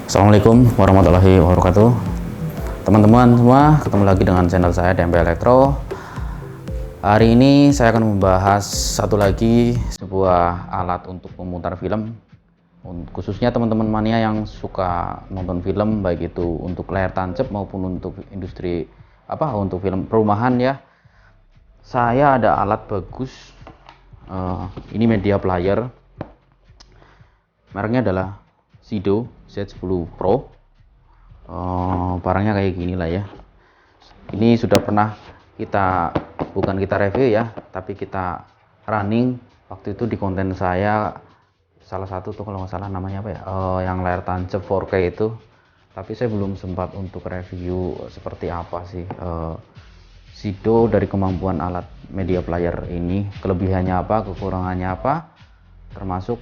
Assalamualaikum warahmatullahi wabarakatuh. Teman-teman semua, ketemu lagi dengan channel saya DMP Elektro. Hari ini saya akan membahas satu lagi sebuah alat untuk memutar film, khususnya teman-teman mania yang suka nonton film, baik itu untuk layar tancap maupun untuk industri untuk film perumahan ya. Saya ada alat bagus. Ini media player, mereknya adalah Sido Z10 Pro. Barangnya kayak gini lah ya. Ini sudah pernah bukan kita review ya, tapi kita running waktu itu di konten saya, salah satu tuh kalau nggak salah namanya apa ya, yang layar tancap 4K itu. Tapi saya belum sempat untuk review seperti apa sih Sido dari kemampuan alat media player ini, kelebihannya apa, kekurangannya apa, termasuk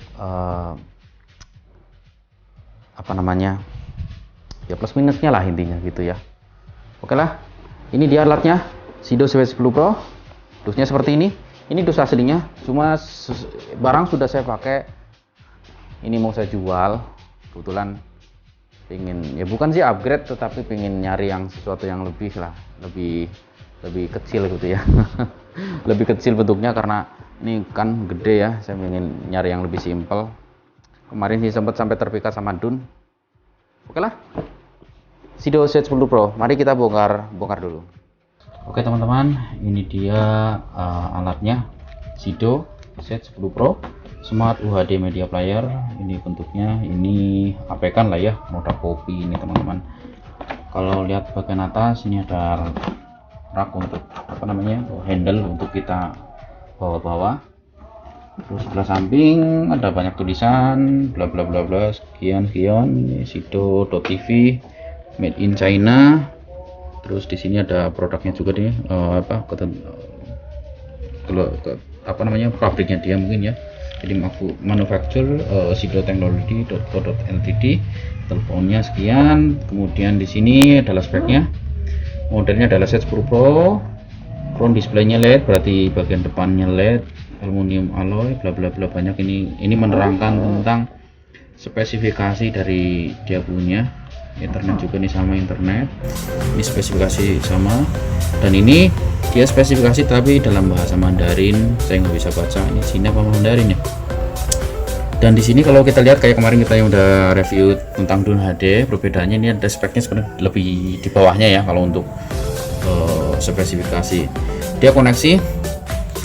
ya plus minusnya lah intinya gitu ya. Oke lah, ini dia alatnya Sido Z10 Pro. Dusnya seperti ini. Ini dus aslinya, cuma barang sudah saya pakai. Ini mau saya jual. Kebetulan pengen, ya bukan sih upgrade, tetapi pengen nyari yang sesuatu yang lebih lah, lebih kecil gitu ya. Lebih kecil bentuknya karena ini kan gede ya. Saya pengen nyari yang lebih simple. Kemarin sih sempat sampai terpikat sama Dun. Oke lah, Sido Z10 Pro. Mari kita bongkar dulu. Oke teman-teman, ini dia alatnya Sido Z10 Pro Smart UHD Media Player. Ini bentuknya, ini APK lah ya, moda kopi ini teman-teman. Kalau lihat bagian atas ini ada rak untuk handle untuk kita bawa-bawa. Terus sebelah samping ada banyak tulisan bla bla bla bla sekian Sido.tv made in China. Terus di sini ada produknya juga nih, pabriknya dia mungkin ya. Jadi manufacture Sido Technology.co.ltd. Teleponnya sekian. Kemudian di sini adalah speknya. Modelnya adalah Z10 Pro. Front displaynya LED, berarti bagian depannya LED, aluminium alloy, bla bla bla, banyak. Ini menerangkan tentang spesifikasi dari dia punya. Internet juga nih, sama internet. Ini spesifikasi sama, dan ini dia spesifikasi tapi dalam bahasa Mandarin. Saya nggak bisa baca ini Cina apa Mandarin ya. Dan di sini kalau kita lihat kayak kemarin kita yang udah review tentang Dun HD, perbedaannya ini ada speknya sebenarnya lebih di bawahnya ya. Kalau untuk spesifikasi, dia koneksi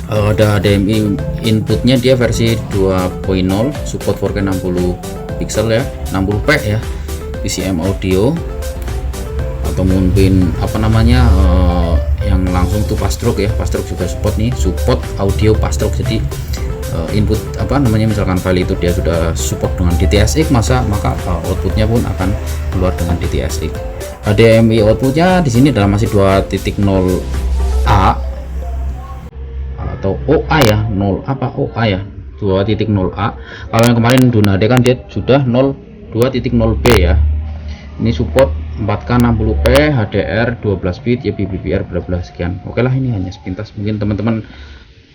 ada HDMI inputnya, dia versi 2.0, support 4K 60 pixel ya, 60p ya, PCM audio atau mungkin yang langsung tuh Pastrock ya. Pastrock juga support audio Pastrock. Jadi input misalkan file itu dia sudah support dengan DTS:X, maka outputnya pun akan keluar dengan DTS:X. HDMI outputnya di sini adalah masih 2.0A atau OA ya, 2.0A. Kalau yang kemarin Dun HD kan dia sudah 2.0B ya. Ini support 4K 60p, HDR 12 bit, ya BBPR bla bla sekian. Oke lah, ini hanya sepintas, mungkin teman-teman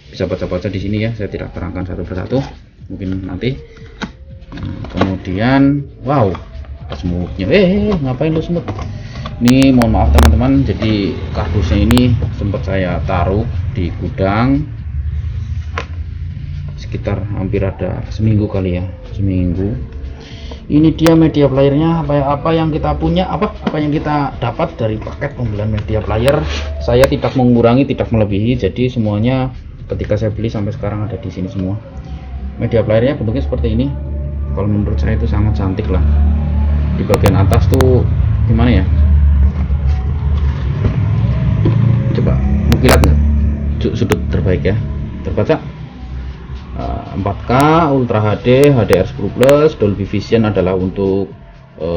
bisa baca-baca di sini ya. Saya tidak terangkan satu persatu, mungkin nanti. Kemudian wow, semutnya ngapain lu semut? Ini mohon maaf teman-teman, jadi kardusnya ini sempat saya taruh di gudang sekitar hampir ada seminggu kali ya, seminggu. Ini dia media playernya, apa yang kita punya, apa yang kita dapat dari paket pembelian media player. Saya tidak mengurangi, tidak melebihi, jadi semuanya ketika saya beli sampai sekarang ada di sini semua. Media playernya bentuknya seperti ini. Kalau menurut saya itu sangat cantik lah. Di bagian atas tuh gimana ya, coba mengkilat nggak sudut terbaik ya, terbaca. 4K Ultra HD, HDR10+, Dolby Vision adalah untuk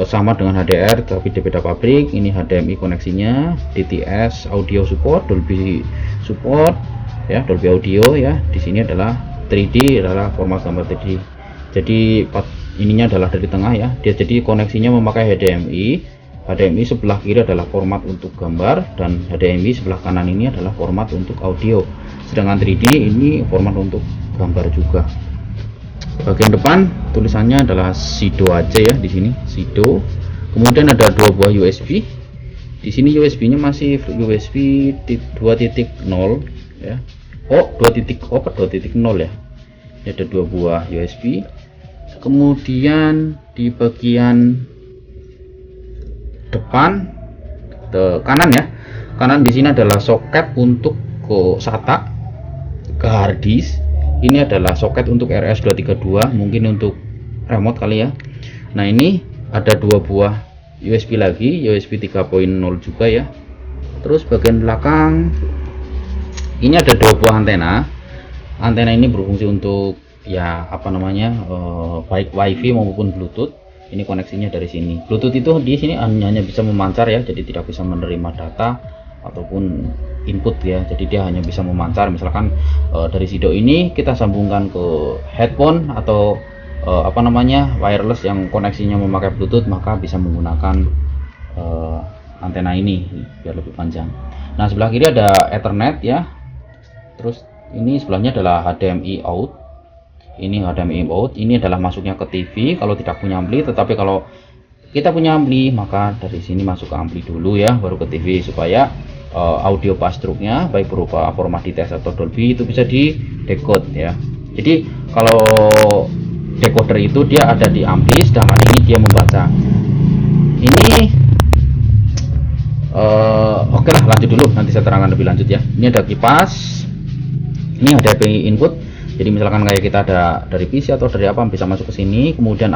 sama dengan HDR tapi dia beda pabrik. Ini HDMI koneksinya, DTS audio support, Dolby support ya, Dolby audio ya. Di sini adalah 3D, adalah format gambar 3D. Jadi ininya adalah dari tengah ya, dia jadi koneksinya memakai HDMI sebelah kiri adalah format untuk gambar, dan HDMI sebelah kanan ini adalah format untuk audio. Sedangkan 3D ini format untuk gambar juga. Bagian depan tulisannya adalah Sido aja ya, di sini Sido. Kemudian ada dua buah USB. Di sini USB-nya masih USB 2.0 ya. Oh, 2.0 ya. Ini ada dua buah USB. Kemudian di bagian depan kanan ya. Kanan di sini adalah soket untuk ke SATA ke hard disk. Ini adalah soket untuk RS232, mungkin untuk remote kali ya. Nah, ini ada dua buah USB lagi, USB 3.0 juga ya. Terus bagian belakang ini ada dua buah antena. Antena ini berfungsi untuk ya apa namanya, baik WiFi maupun Bluetooth. Ini koneksinya dari sini. Bluetooth itu di sini hanya bisa memancar ya, jadi tidak bisa menerima data ataupun input ya, jadi dia hanya bisa memancar. Misalkan dari Sido ini kita sambungkan ke headphone atau apa namanya, wireless yang koneksinya memakai Bluetooth, maka bisa menggunakan antena ini biar lebih panjang. Nah, sebelah kiri ada Ethernet ya. Terus ini sebelahnya adalah HDMI out. Ini HDMI out, ini adalah masuknya ke TV kalau tidak punya ampli. Tetapi kalau kita punya ampli, maka dari sini masuk ke ampli dulu ya, baru ke TV, supaya audio pass-through-nya baik berupa format DTS atau Dolby itu bisa di decode ya. Jadi kalau decoder itu dia ada di ampli, sedangkan ini dia membaca. Ini oke lah, lanjut dulu, nanti saya terangkan lebih lanjut ya. Ini ada kipas, ini ada HDMI input. Jadi misalkan kayak kita ada dari PC atau dari apa, bisa masuk ke sini. Kemudian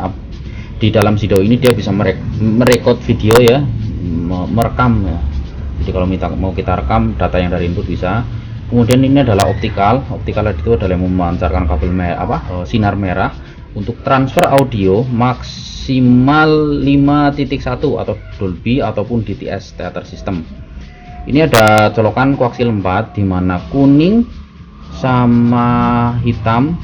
di dalam Sido ini dia bisa merekod video ya, merekam ya. Jadi kalau mau kita rekam data yang dari input bisa. Kemudian ini adalah optikal. Optikal itu adalah yang memancarkan kabel sinar merah untuk transfer audio maksimal 5.1 atau Dolby ataupun DTS Theater System. Ini ada colokan koaksial 4, di mana kuning sama hitam.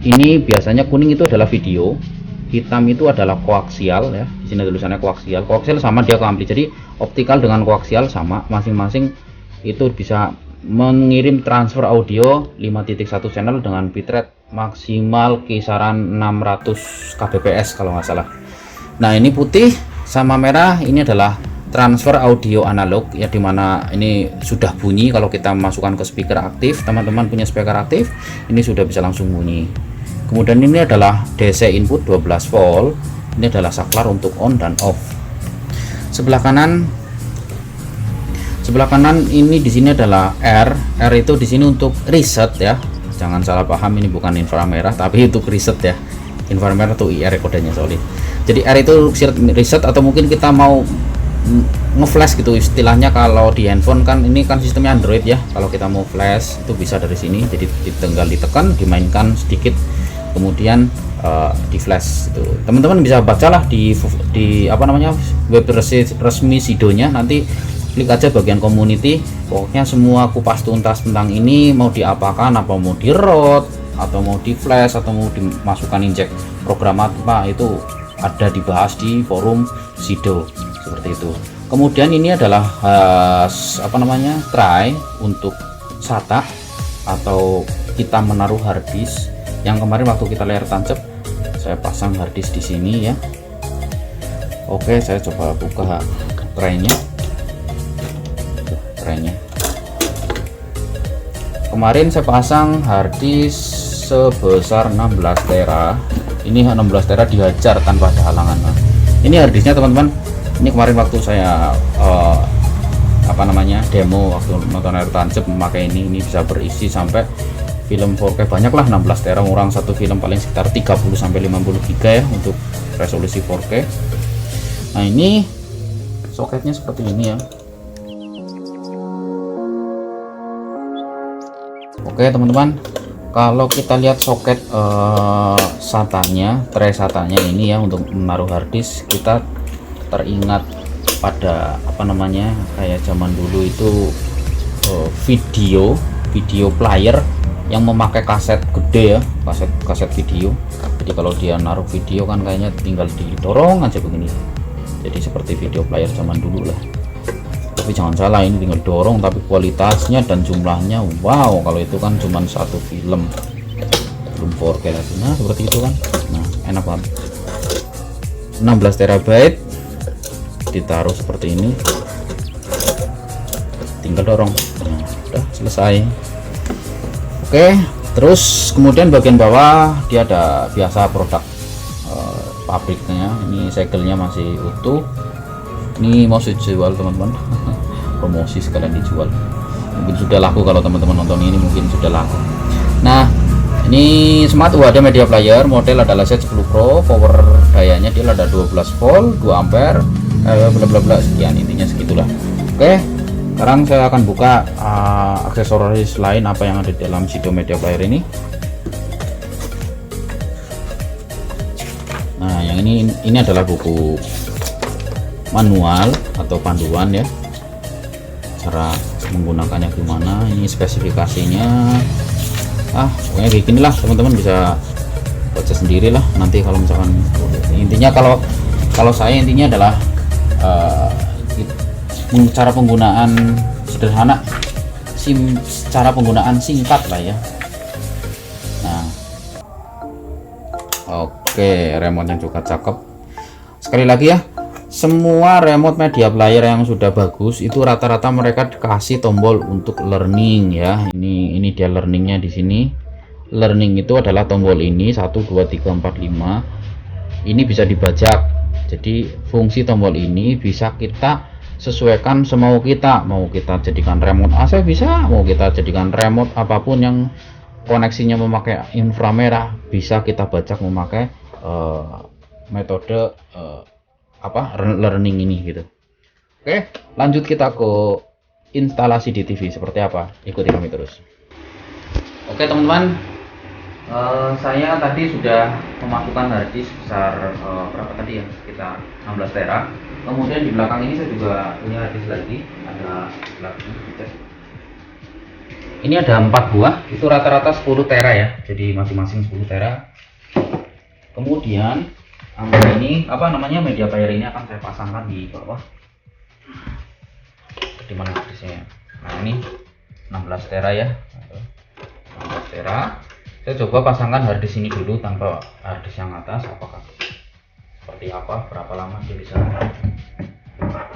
Ini biasanya kuning itu adalah video, hitam itu adalah koaksial ya. Di sini tulisannya koaksial. Koaksial sama dia ke ampli. Jadi optikal dengan koaksial sama, masing-masing itu bisa mengirim transfer audio 5.1 channel dengan bitrate maksimal kisaran 600 kbps kalau nggak salah. Nah, ini putih sama merah ini adalah transfer audio analog ya, dimana ini sudah bunyi kalau kita masukkan ke speaker aktif. Teman-teman punya speaker aktif, ini sudah bisa langsung bunyi. Kemudian ini adalah DC input 12 volt. Ini adalah saklar untuk on dan off. Sebelah kanan ini di sini adalah R itu di sini untuk reset ya. Jangan salah paham, ini bukan inframerah tapi itu reset ya. Inframerah itu IR kodenya soalnya. Jadi R itu reset, atau mungkin kita mau ngeflash gitu istilahnya. Kalau di handphone kan ini kan sistemnya Android ya, kalau kita mau flash itu bisa dari sini. Jadi tinggal ditekan, dimainkan sedikit, kemudian di flash itu. Teman-teman bisa bacalah di apa namanya, web resmi Sidonya. Nanti klik aja bagian community, pokoknya semua kupas tuntas tentang ini, mau diapakan, apa mau di root atau mau di flash atau mau dimasukkan injek program apa, itu ada dibahas di forum Sido seperti itu. Kemudian ini adalah apa namanya, tray untuk SATA atau kita menaruh harddisk. Yang kemarin waktu kita layar tancap saya pasang harddisk di sini ya. Oke, saya coba buka traynya. Kemarin saya pasang harddisk sebesar 16 tera. Ini 16 tera dihajar tanpa ada halangan. Nah, ini harddisknya teman-teman. Ini kemarin waktu saya apa namanya, demo waktu nonton layar tancap memakai ini bisa berisi sampai film 4K banyak lah. 16 tera orang satu film paling sekitar 30 sampai 50 giga ya untuk resolusi 4K. Nah, ini soketnya seperti ini ya. Oke teman-teman, kalau kita lihat soket SATA-nya, tray SATA-nya ini ya untuk menaruh harddisk, kita teringat pada apa namanya, kayak zaman dulu itu video player yang memakai kaset gede ya, kaset video. Jadi kalau dia naruh video kan kayaknya tinggal didorong aja begini. Jadi seperti video player zaman dulu lah. Tapi jangan salah, ini tinggal dorong tapi kualitasnya dan jumlahnya wow, kalau itu kan cuma satu film. room 4K lagi. Nah seperti itu kan, nah enak banget. 16 TB ditaruh seperti ini, tinggal dorong. Nah, udah selesai. Oke, terus kemudian bagian bawah dia ada biasa produk pabriknya. Ini segelnya masih utuh. Ini mau dijual teman-teman. Promosi sekalian dijual, mungkin sudah laku kalau teman-teman nonton ini, mungkin sudah laku. Nah ini smart UHD media player, model adalah Z10 Pro, power dayanya dia ada 12 volt 2 ampere, bla bla bla, sekian, intinya segitulah. Oke, sekarang saya akan buka aksesoris lain apa yang ada di dalam Shido media player ini. Nah yang ini adalah buku manual atau panduan ya, cara menggunakannya gimana. Ini spesifikasinya, pokoknya kayak gini lah, teman-teman bisa baca sendiri lah nanti kalau misalkan. Intinya kalau saya intinya adalah cara penggunaan sederhana, cara penggunaan singkat lah ya. Nah oke, remote-nya juga cakep. Sekali lagi ya, semua remote media player yang sudah bagus itu rata-rata mereka dikasih tombol untuk learning ya. Ini dia learningnya di sini. Learning itu adalah tombol ini 1 2 3 4 5. Ini bisa dibajak. Jadi fungsi tombol ini bisa kita sesuaikan semau kita. Mau kita jadikan remote AC bisa, mau kita jadikan remote apapun yang koneksinya memakai inframerah bisa kita bajak memakai metode learning ini gitu. Oke, lanjut kita ke instalasi di TV seperti apa, ikuti kami terus. Oke teman-teman, saya tadi sudah memasukkan harddisk besar berapa tadi ya, sekitar 16 tera. Kemudian di belakang ini saya juga punya harddisk lagi, ada belakang gitu. Ini ada 4 buah, itu rata-rata 10 tera ya, jadi masing-masing 10 tera. Kemudian ini media player ini akan saya pasangkan di bawah, di mana harddisknya. Nah ini 16 tera ya, 16 tera. Saya coba pasangkan harddisk ini dulu tanpa harddisk yang atas, apakah seperti apa, berapa lama dia bisa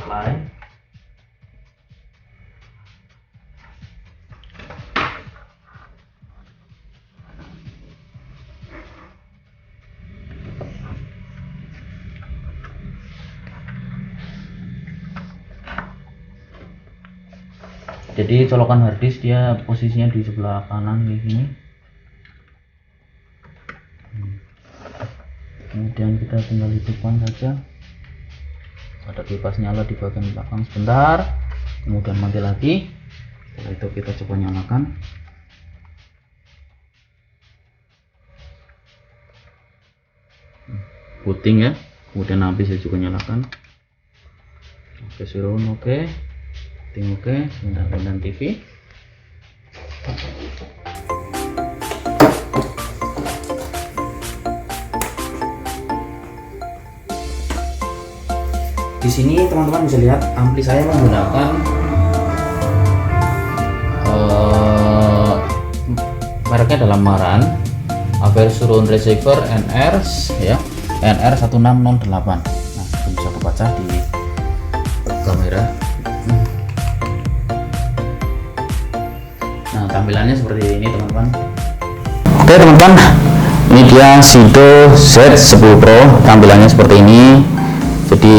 lain. Jadi colokan harddisk dia posisinya di sebelah kanan kayak gini. Kemudian kita tinggal hidupkan saja. Ada kipas nyala di bagian belakang sebentar. Kemudian mati lagi. Setelah itu kita coba nyalakan. Booting ya. Kemudian api saya juga nyalakan. Oke, surround oke. Oke, sebentar dan TV. Di sini teman-teman bisa lihat ampli saya menggunakan mereknya adalah Marantz Aver Surround Receiver NR ya, NR1608. Nah, itu bisa kebaca di kamera. Nah, tampilannya seperti ini teman-teman. Oke teman-teman, ini dia Shido Z10 Pro, tampilannya seperti ini. Jadi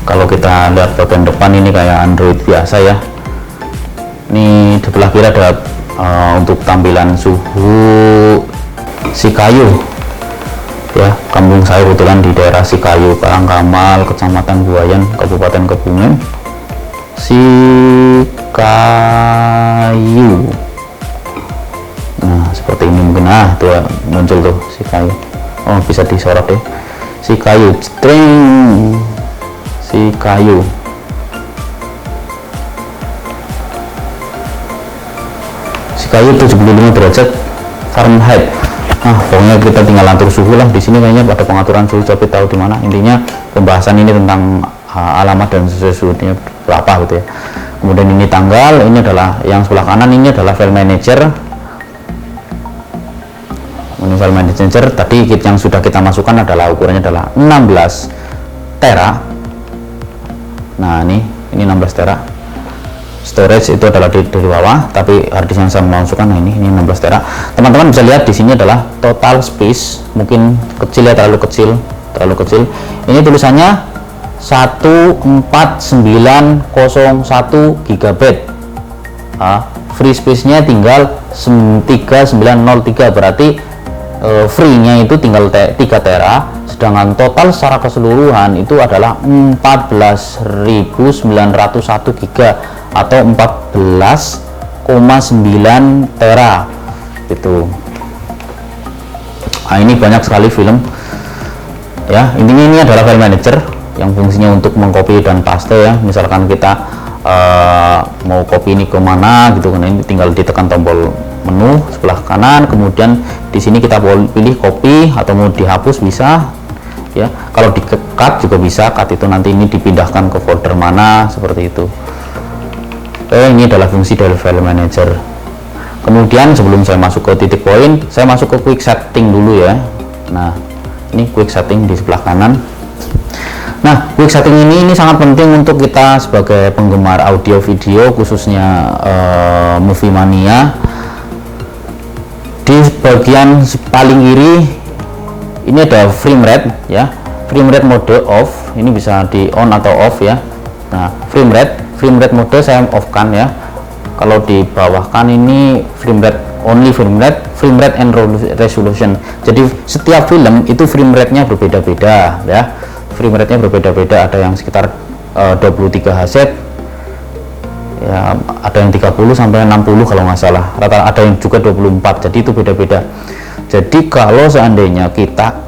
kalau kita lihat bagian depan ini kayak Android biasa ya. Ini di sebelah kiri ada untuk tampilan suhu Sikayu ya, kampung saya kebetulan di daerah Sikayu, Karangkamal, Kecamatan Buayan, Kabupaten Kebumen. Sikayu. Nah seperti ini mungkin, tuh muncul tuh Sikayu. Oh bisa disorot deh, Sikayu string Sikayu. Sikayu 75 derajat Fahrenheit. Nah pokoknya kita tinggal atur suhu lah. Di sini kayaknya pada pengaturan suhu, tapi tahu di mana. Intinya pembahasan ini tentang alamat dan suhunya berapa gitu ya. Kemudian ini tanggal, ini adalah yang sebelah kanan, ini adalah file manager. Ini file manager. Tadi kit yang sudah kita masukkan adalah ukurannya adalah 16 tera. Nah, ini 16 tera. Storage itu adalah di bawah, tapi hard disk yang saya masukkan, nah ini 16 tera. Teman-teman bisa lihat di sini adalah total space, mungkin kecil ya, terlalu kecil. Ini tulisannya 14901 GB. Free space-nya tinggal 3903, berarti free-nya itu tinggal 3 tera, sedangkan total secara keseluruhan itu adalah 14.901 GB atau 14,9 tera gitu. Nah, ini banyak sekali film ya. Intinya ini adalah file manager yang fungsinya untuk mengcopy dan paste ya. Misalkan kita mau copy ini kemana gitu kan, ini tinggal ditekan tombol menu sebelah kanan, kemudian di sini kita pilih copy atau mau dihapus bisa ya. Kalau di cut juga bisa, cut itu nanti ini dipindahkan ke folder mana seperti itu. Ini adalah fungsi dari file manager. Kemudian sebelum saya masuk ke titik poin, saya masuk ke quick setting dulu ya. Nah, ini quick setting di sebelah kanan. Nah, quick setting ini sangat penting untuk kita sebagai penggemar audio video, khususnya movie mania. Di bagian paling kiri ini ada frame rate ya, frame rate mode off, ini bisa di on atau off ya. Nah, frame rate mode saya off kan ya. Kalau di bawah kan ini frame rate only, frame rate and resolution. Jadi setiap film itu frame rate-nya berbeda-beda ya. Frame rate-nya berbeda-beda, ada yang sekitar 23 Hz ya, ada yang 30 sampai 60 kalau nggak salah. Rata ada yang juga 24. Jadi itu beda-beda. Jadi kalau seandainya kita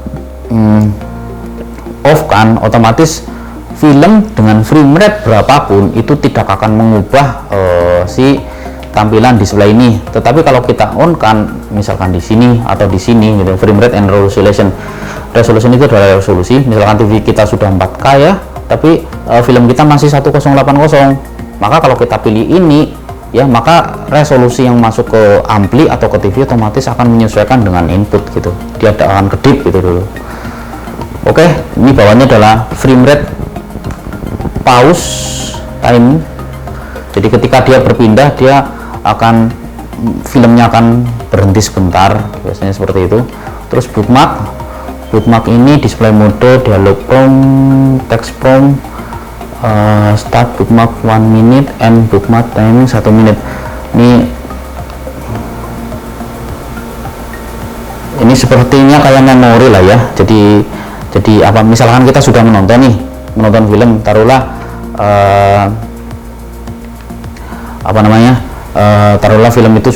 off kan, otomatis film dengan frame rate berapapun itu tidak akan mengubah si tampilan display ini. Tetapi kalau kita on kan, misalkan di sini atau di sini gitu, frame rate and resolution. Resolution itu adalah resolusi. Misalkan TV kita sudah 4K ya, tapi film kita masih 1080. Maka kalau kita pilih ini ya, maka resolusi yang masuk ke ampli atau ke TV otomatis akan menyesuaikan dengan input gitu. Dia akan kedip gitu dulu. Oke, ini bawahnya adalah frame rate pause time. Jadi ketika dia berpindah, dia akan, filmnya akan berhenti sebentar, biasanya seperti itu. Terus bookmark ini display mode, dialog prompt, text prompt, start bookmark 1 minute and bookmark timing 1 menit. Ini sepertinya kayak memori lah ya. Jadi apa, misalkan kita sudah menonton film, taruhlah taruhlah film itu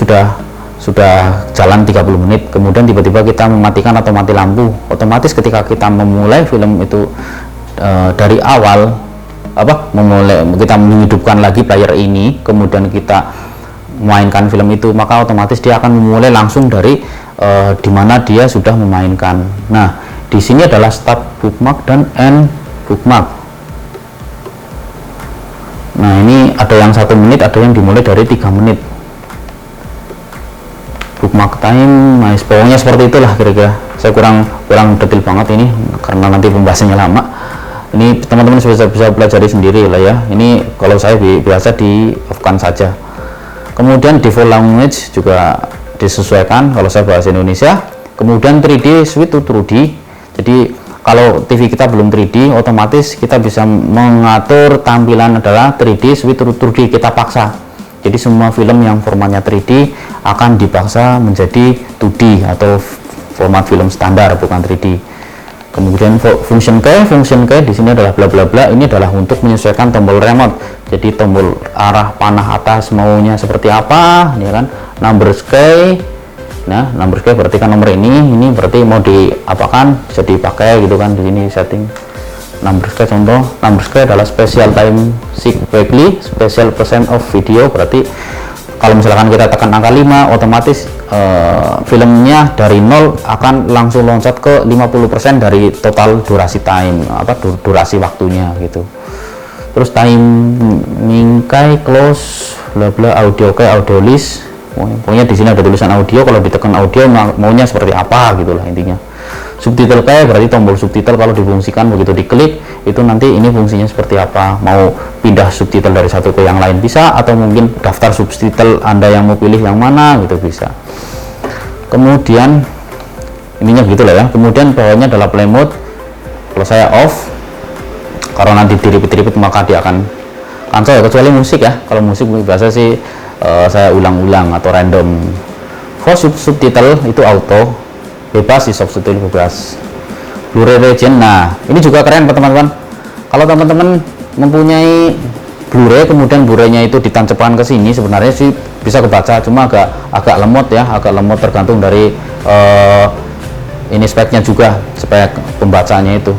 sudah jalan 30 menit, kemudian tiba-tiba kita mematikan atau mati lampu, otomatis ketika kita memulai film itu dari awal, kita menghidupkan lagi player ini, kemudian kita memainkan film itu, maka otomatis dia akan memulai langsung dari dimana dia sudah memainkan. Nah, di sini adalah start bookmark dan end bookmark. Nah, ini ada yang 1 menit, ada yang dimulai dari 3 menit. Bookmark time, nah pokoknya seperti itulah kira-kira. Saya kurang detail banget ini karena nanti pembahasannya lama. Ini teman-teman bisa pelajari sendiri lah ya. Ini kalau saya biasa di off-kan saja. Kemudian default language juga disesuaikan kalau saya bahasa Indonesia. Kemudian 3D switch to 2D. Jadi kalau TV kita belum 3D, otomatis kita bisa mengatur tampilan adalah 3D switch to 2D, kita paksa. Jadi semua film yang formatnya 3D akan dipaksa menjadi 2D atau format film standar, bukan 3D. Kemudian function key di sini adalah bla bla bla. Ini adalah untuk menyesuaikan tombol remote. Jadi tombol arah panah atas maunya seperti apa, ya kan? Numbers key. Nah, numbers key berarti kan nomor ini berarti mau diapakan, bisa dipakai gitu kan. Di sini setting numbers key, contoh numbers key adalah special time weekly, special percent of video. Berarti kalau misalkan kita tekan angka 5, otomatis filmnya dari 0 akan langsung loncat ke 50% dari total durasi time, durasi waktunya gitu. Terus timing key, close, bla bla, audio key, audio list. Pokoknya di sini ada tulisan audio, kalau ditekan audio maunya seperti apa gitulah intinya. Subtitle kayak berarti tombol subtitle kalau difungsikan, begitu diklik itu nanti ini fungsinya seperti apa, mau pindah subtitle dari satu ke yang lain bisa, atau mungkin daftar subtitle Anda yang mau pilih yang mana gitu bisa. Kemudian ininya gitulah ya. Kemudian bawahnya adalah play mode, kalau saya off karena nanti diripet-ripet maka dia akan cancel ya, kecuali musik ya. Kalau musik biasa sih saya ulang-ulang atau random. For subtitle itu auto, bebas sih subtitle bebas. Blu-ray region, nah ini juga keren teman-teman. Kalau teman-teman mempunyai Blu-ray kemudian Blu-ray-nya itu ditancapkan ke sini, sebenarnya sih bisa kebaca, cuma agak lemot ya, agak lemot tergantung dari ini speknya juga, spek pembacanya itu.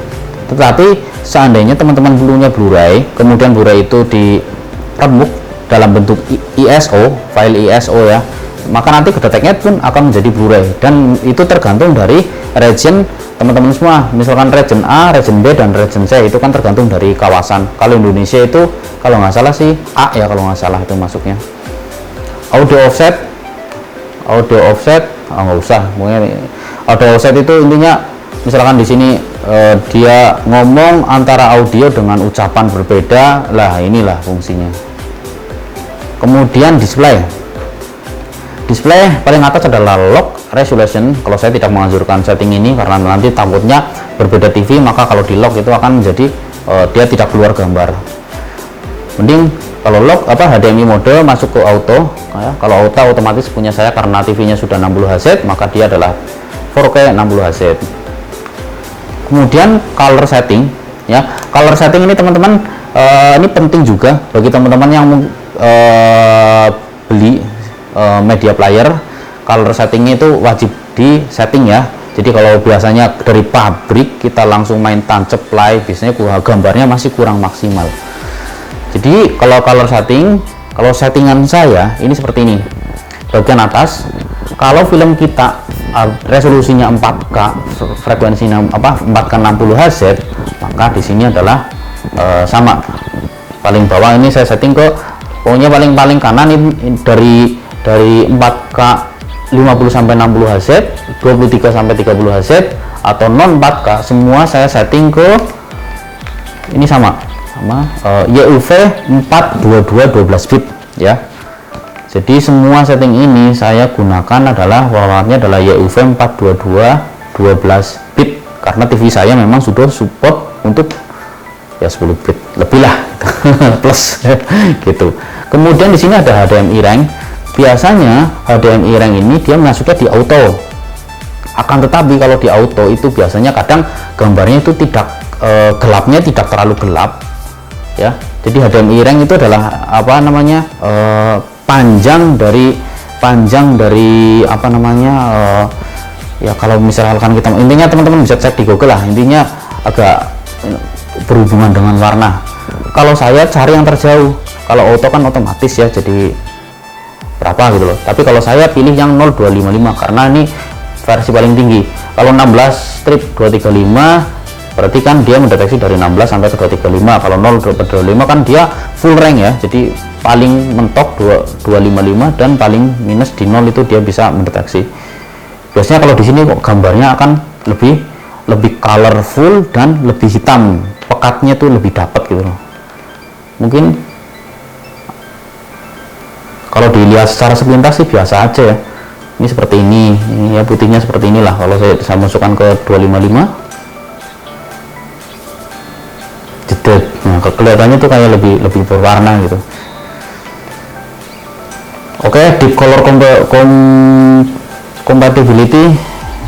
Tetapi seandainya teman-teman punya Blu-ray kemudian Blu-ray itu diremuk dalam bentuk ISO, file ISO ya, maka nanti kedeteknya pun akan menjadi Blu-ray, dan itu tergantung dari region teman-teman semua. Misalkan region A, region B, dan region C itu kan tergantung dari kawasan. Kalau Indonesia itu kalau nggak salah sih A ya, kalau nggak salah itu masuknya. Audio offset nggak usah, mungkin audio offset itu intinya misalkan di sini dia ngomong antara audio dengan ucapan berbeda, lah inilah fungsinya. Kemudian display paling atas adalah lock resolution. Kalau saya tidak menganjurkan setting ini karena nanti takutnya berbeda TV, maka kalau di lock itu akan menjadi dia tidak keluar gambar. Mending kalau lock HDMI mode masuk ke auto ya. Kalau auto otomatis punya saya karena TV-nya sudah 60 Hz, maka dia adalah 4K 60 Hz. Kemudian color setting ya. Color setting ini teman-teman ini penting juga bagi teman-teman yang beli media player. Color settingnya itu wajib di setting ya. Jadi kalau biasanya dari pabrik kita langsung main tancap play, biasanya gambarnya masih kurang maksimal. Jadi kalau color setting, kalau settingan saya ini seperti ini. Bagian atas, kalau film kita resolusinya 4K, frekuensinya 4K 60 Hz, maka di sini adalah sama. Paling bawah ini saya setting ke pokoknya paling kanan ini dari 4K 50 sampai 60 Hz, 23 sampai 30 Hz, atau non 4K semua saya setting ke ini sama YUV 422 12 bit ya. Jadi semua setting ini saya gunakan adalah formatnya adalah YUV 422 12 bit karena TV saya memang sudah support untuk ya 10 bit lebih lah plus gitu. Kemudian di sini ada HDMI range. Biasanya HDMI range ini dia masuknya di auto. Akan tetapi kalau di auto itu biasanya kadang gambarnya itu tidak gelapnya tidak terlalu gelap ya. Jadi HDMI range itu adalah panjang dari ya kalau misalkan kita intinya teman-teman bisa cek di Google lah, intinya agak berhubungan dengan warna. Kalau saya cari yang terjauh, kalau auto kan otomatis ya jadi berapa gitu loh, tapi kalau saya pilih yang 0255 karena ini versi paling tinggi. Kalau 16 strip 235 berarti kan dia mendeteksi dari 16 sampai ke 235. Kalau 0.25 kan dia full range ya, jadi paling mentok 255 dan paling minus di 0 itu dia bisa mendeteksi. Biasanya kalau di sini kok gambarnya akan lebih colorful dan lebih hitam, pekatnya tuh lebih dapat gitu loh. Mungkin kalau dilihat secara sepintas sih biasa aja ya, ini seperti ini ya, putihnya seperti inilah. Kalau saya masukkan ke 255 jedot, nah kelihatannya tuh kayak lebih berwarna gitu. Oke, deep color compatibility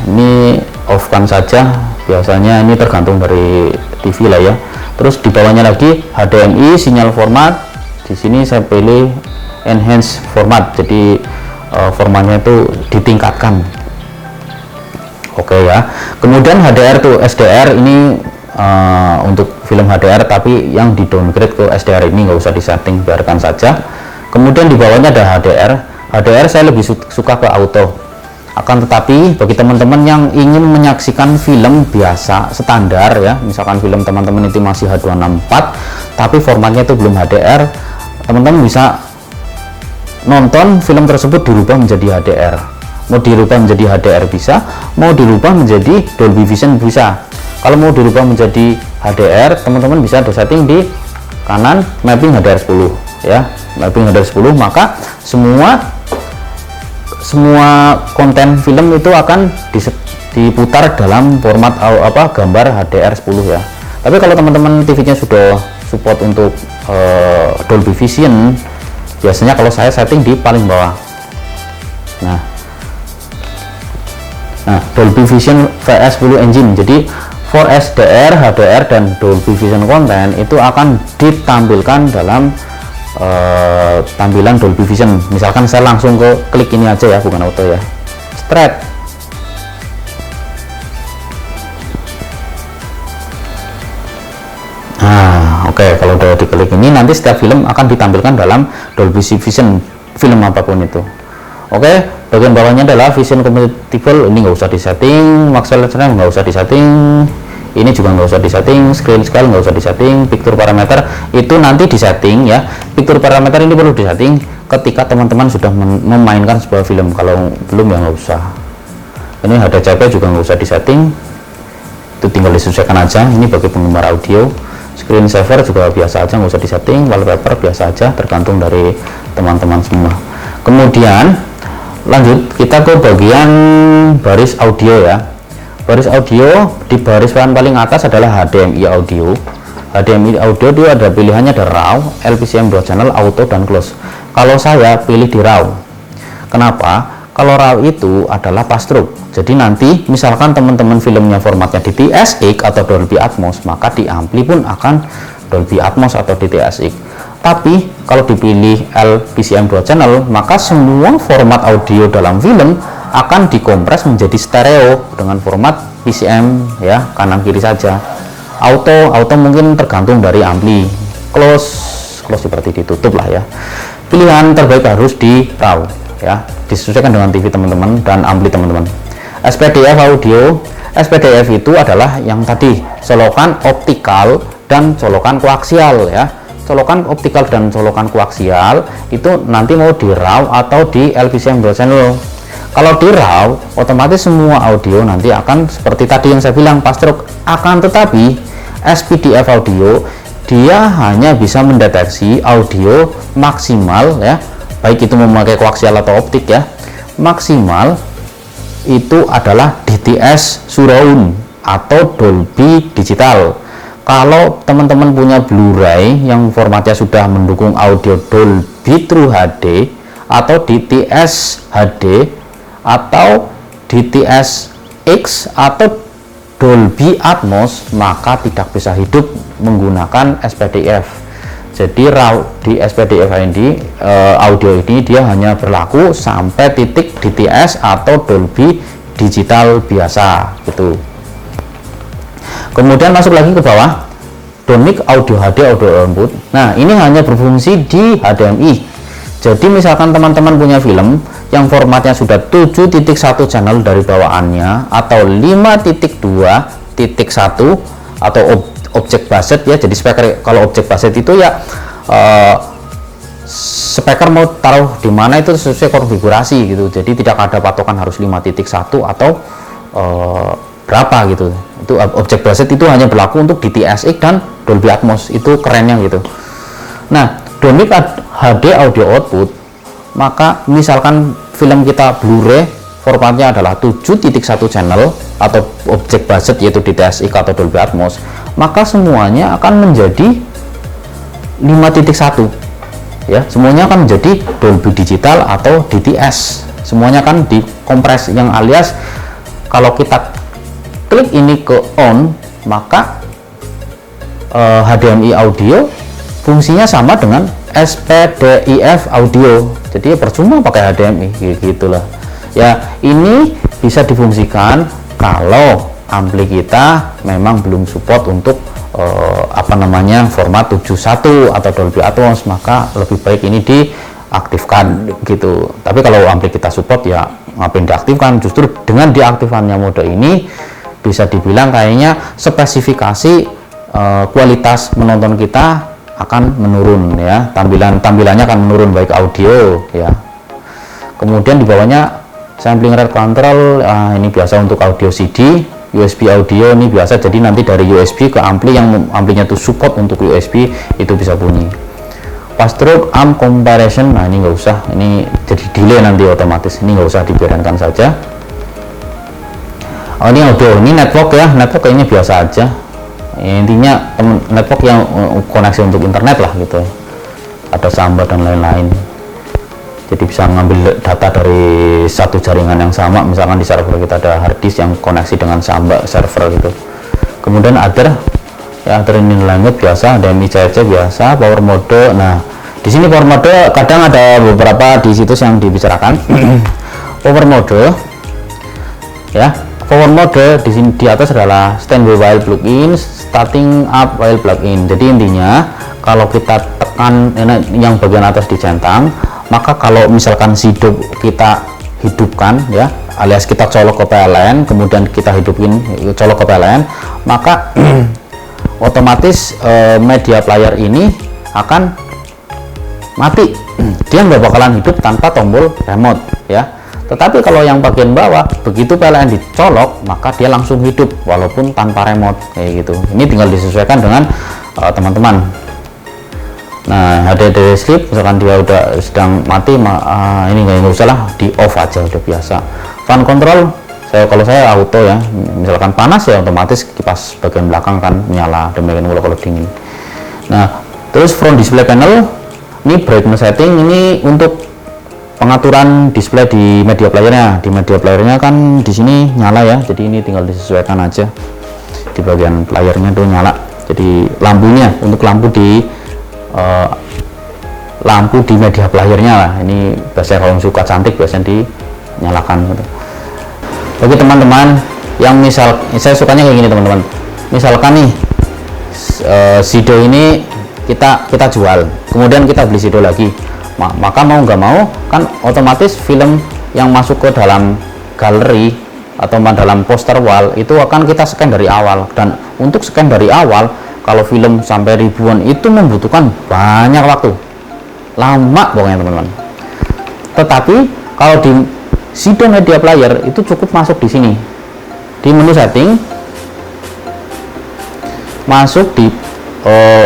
ini off kan saja, biasanya ini tergantung dari TV lah ya. Terus di bawahnya lagi HDMI sinyal format, di sini saya pilih enhance format, jadi formatnya itu ditingkatkan. Oke ya. Kemudian HDR tuh SDR ini untuk film HDR, tapi yang di downgrade ke SDR ini nggak usah disetting, biarkan saja. Kemudian di bawahnya ada HDR saya lebih suka ke auto. Akan tetapi bagi teman-teman yang ingin menyaksikan film biasa standar ya, misalkan film teman-teman itu masih H264 tapi formatnya itu belum HDR, teman-teman bisa nonton film tersebut dirubah menjadi HDR. Mau dirubah menjadi HDR bisa, mau dirubah menjadi Dolby Vision bisa. Kalau mau dirubah menjadi HDR, teman-teman bisa ada setting di kanan mapping HDR 10 ya, mapping HDR 10, maka semua konten film itu akan diputar dalam format gambar HDR 10 ya. Tapi kalau teman-teman TV-nya sudah support untuk Dolby Vision, biasanya kalau saya setting di paling bawah. Nah Dolby Vision VS 10 engine, jadi for SDR, HDR dan Dolby Vision konten itu akan ditampilkan dalam tampilan Dolby Vision. Misalkan saya langsung ke klik ini aja ya, bukan auto ya, straight. Nah oke, kalau udah diklik ini, nanti setiap film akan ditampilkan dalam Dolby Vision, film apapun itu. Oke, bagian bawahnya adalah Vision Compatible, ini nggak usah disetting, Maxwell Channel nggak usah disetting, ini juga nggak usah disetting, screen scale nggak usah disetting, picture parameter itu nanti disetting ya. Picture parameter ini perlu disetting ketika teman-teman sudah memainkan sebuah film, kalau belum ya nggak usah. Ini HDCP juga nggak usah disetting, itu tinggal disesuaikan aja. Ini bagi penggemar audio. Screen saver juga biasa aja, nggak usah disetting. Wallpaper biasa aja, tergantung dari teman-teman semua. Kemudian lanjut kita ke bagian baris audio ya. Baris audio, di baris paling atas adalah HDMI audio. HDMI audio itu ada pilihannya, ada RAW, LPCM 2 channel, auto dan close. Kalau saya pilih di RAW. Kenapa? Kalau RAW itu adalah pass-through. Jadi nanti misalkan teman-teman filmnya formatnya DTS:X atau Dolby Atmos, maka di ampli pun akan Dolby Atmos atau DTS:X. Tapi kalau dipilih LPCM 2 channel, maka semua format audio dalam film akan dikompres menjadi stereo dengan format PCM ya, kanan kiri saja. Auto mungkin tergantung dari ampli. Close seperti ditutup lah ya. Pilihan terbaik harus di RAW ya, disesuaikan dengan TV teman-teman dan ampli teman-teman. SPDF audio, SPDF itu adalah yang tadi colokan optikal dan colokan koaksial ya. Colokan optikal dan colokan koaksial itu nanti mau di RAW atau di LPCM 2 channel. Kalau di RAW, otomatis semua audio nanti akan seperti tadi yang saya bilang, pass-through. Akan tetapi SPDF audio dia hanya bisa mendeteksi audio maksimal ya, baik itu memakai koaksial atau optik ya. Maksimal itu adalah DTS surround atau Dolby digital. Kalau teman-teman punya Blu-ray yang formatnya sudah mendukung audio Dolby True HD atau DTS HD atau DTS:X atau Dolby Atmos, maka tidak bisa hidup menggunakan SPDF. Jadi RAW di SPDF ini audio ini dia hanya berlaku sampai titik DTS atau Dolby digital biasa gitu. Kemudian masuk lagi ke bawah, Donic Audio HD Audio Output. Nah ini hanya berfungsi di HDMI. Jadi misalkan teman-teman punya film yang formatnya sudah 7.1 channel dari bawaannya atau 5.2.1 atau object based ya. Jadi speaker, kalau object based itu ya speaker mau taruh di mana itu sesuai konfigurasi gitu. Jadi tidak ada patokan harus 5.1 atau berapa gitu. Itu object based itu hanya berlaku untuk DTS:X dan Dolby Atmos, itu kerennya gitu. Nah Donic HD Audio Output, maka misalkan film kita Blu-ray formatnya adalah 7.1 channel atau object based yaitu DTS:X atau Dolby Atmos, maka semuanya akan menjadi 5.1 ya, semuanya akan menjadi Dolby digital atau DTS, semuanya akan dikompres, yang alias kalau kita klik ini ke on, maka HDMI audio fungsinya sama dengan SPDIF audio, jadi percuma pakai HDMI gitulah ya. Ini bisa difungsikan kalau ampli kita memang belum support untuk format 71 atau Dolby Atmos, maka lebih baik ini diaktifkan gitu. Tapi kalau ampli kita support ya ngapain diaktifkan, justru dengan diaktifkannya mode ini bisa dibilang kayaknya spesifikasi kualitas menonton kita akan menurun ya, tampilannya akan menurun baik audio ya. Kemudian di bawahnya sampling rate control, ini biasa untuk audio CD, USB audio ini biasa, jadi nanti dari USB ke ampli yang amplinya tuh support untuk USB itu bisa bunyi. Fast stroke amp comparison, nah ini nggak usah, ini jadi delay nanti otomatis, ini nggak usah, dibiarkan saja. Oh ini audio, ini network ya, network kayaknya biasa aja, intinya network yang koneksi untuk internet lah gitu, ada samba dan lain-lain. Jadi bisa ngambil data dari satu jaringan yang sama, misalkan di server kita ada hard disk yang koneksi dengan samba server gitu. Kemudian other ya, other ini lanjut biasa, ada MICC biasa, power mode. Nah di sini power mode kadang ada beberapa di situs yang dibicarakan. Power mode ya, power mode di sini di atas adalah standby while plug-in, starting up while plug-in. Jadi intinya kalau kita tekan yang bagian atas dicentang, maka kalau misalkan hidup kita hidupkan ya, alias kita colok ke PLN, kemudian kita hidupin colok ke PLN, maka otomatis media player ini akan mati. Dia nggak bakalan hidup tanpa tombol remote ya. Tetapi kalau yang bagian bawah, begitu PLN dicolok maka dia langsung hidup walaupun tanpa remote kayak gitu. Ini tinggal disesuaikan dengan teman-teman. Nah HDD sleep misalkan dia udah sedang mati, ini nggak usah lah, di off aja udah biasa. Fan control kalau saya auto ya, misalkan panas ya otomatis kipas bagian belakang kan menyala, demikian pula kalau dingin. Nah terus front display panel, ini brightness setting, ini untuk pengaturan display di media playernya. Di media playernya kan di sini nyala ya, jadi ini tinggal disesuaikan aja di bagian playernya tuh nyala. Jadi lampunya untuk lampu di media playernya lah, ini biasanya kalau suka cantik biasanya dinyalakan gitu. Bagi teman-teman yang saya sukanya kayak gini teman-teman, misalkan nih Sido ini kita jual, kemudian kita beli Sido lagi, maka mau nggak mau kan otomatis film yang masuk ke dalam galeri atau dalam poster wall itu akan kita scan dari awal. Dan untuk scan dari awal, kalau film sampai ribuan itu membutuhkan banyak waktu, lama pokoknya teman-teman. Tetapi kalau di Sido Media Player itu cukup masuk di sini, di menu setting, masuk di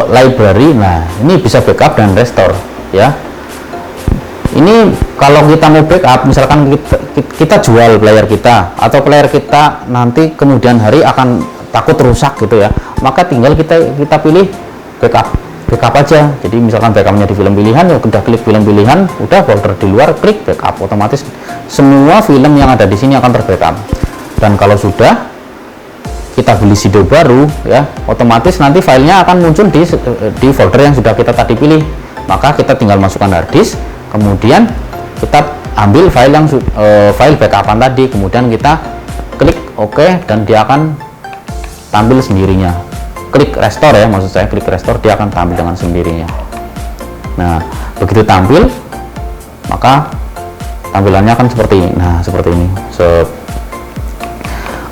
library. Nah ini bisa backup dan restore ya. Ini kalau kita mau backup, misalkan kita jual player kita, atau player kita nanti kemudian hari akan takut rusak gitu ya, maka tinggal kita pilih backup aja. Jadi misalkan backupnya di film pilihan, ya udah klik film pilihan, udah folder di luar klik backup, otomatis semua film yang ada di sini akan terbackup. Dan kalau sudah kita beli Sido baru ya, otomatis nanti filenya akan muncul di folder yang sudah kita tadi pilih. Maka kita tinggal masukkan hard disk, kemudian kita ambil file yang file backupan tadi, kemudian kita klik OK dan dia akan tampil sendirinya. Klik restore ya, maksud saya klik restore, dia akan tampil dengan sendirinya. Nah begitu tampil, maka tampilannya akan seperti ini. Nah seperti ini.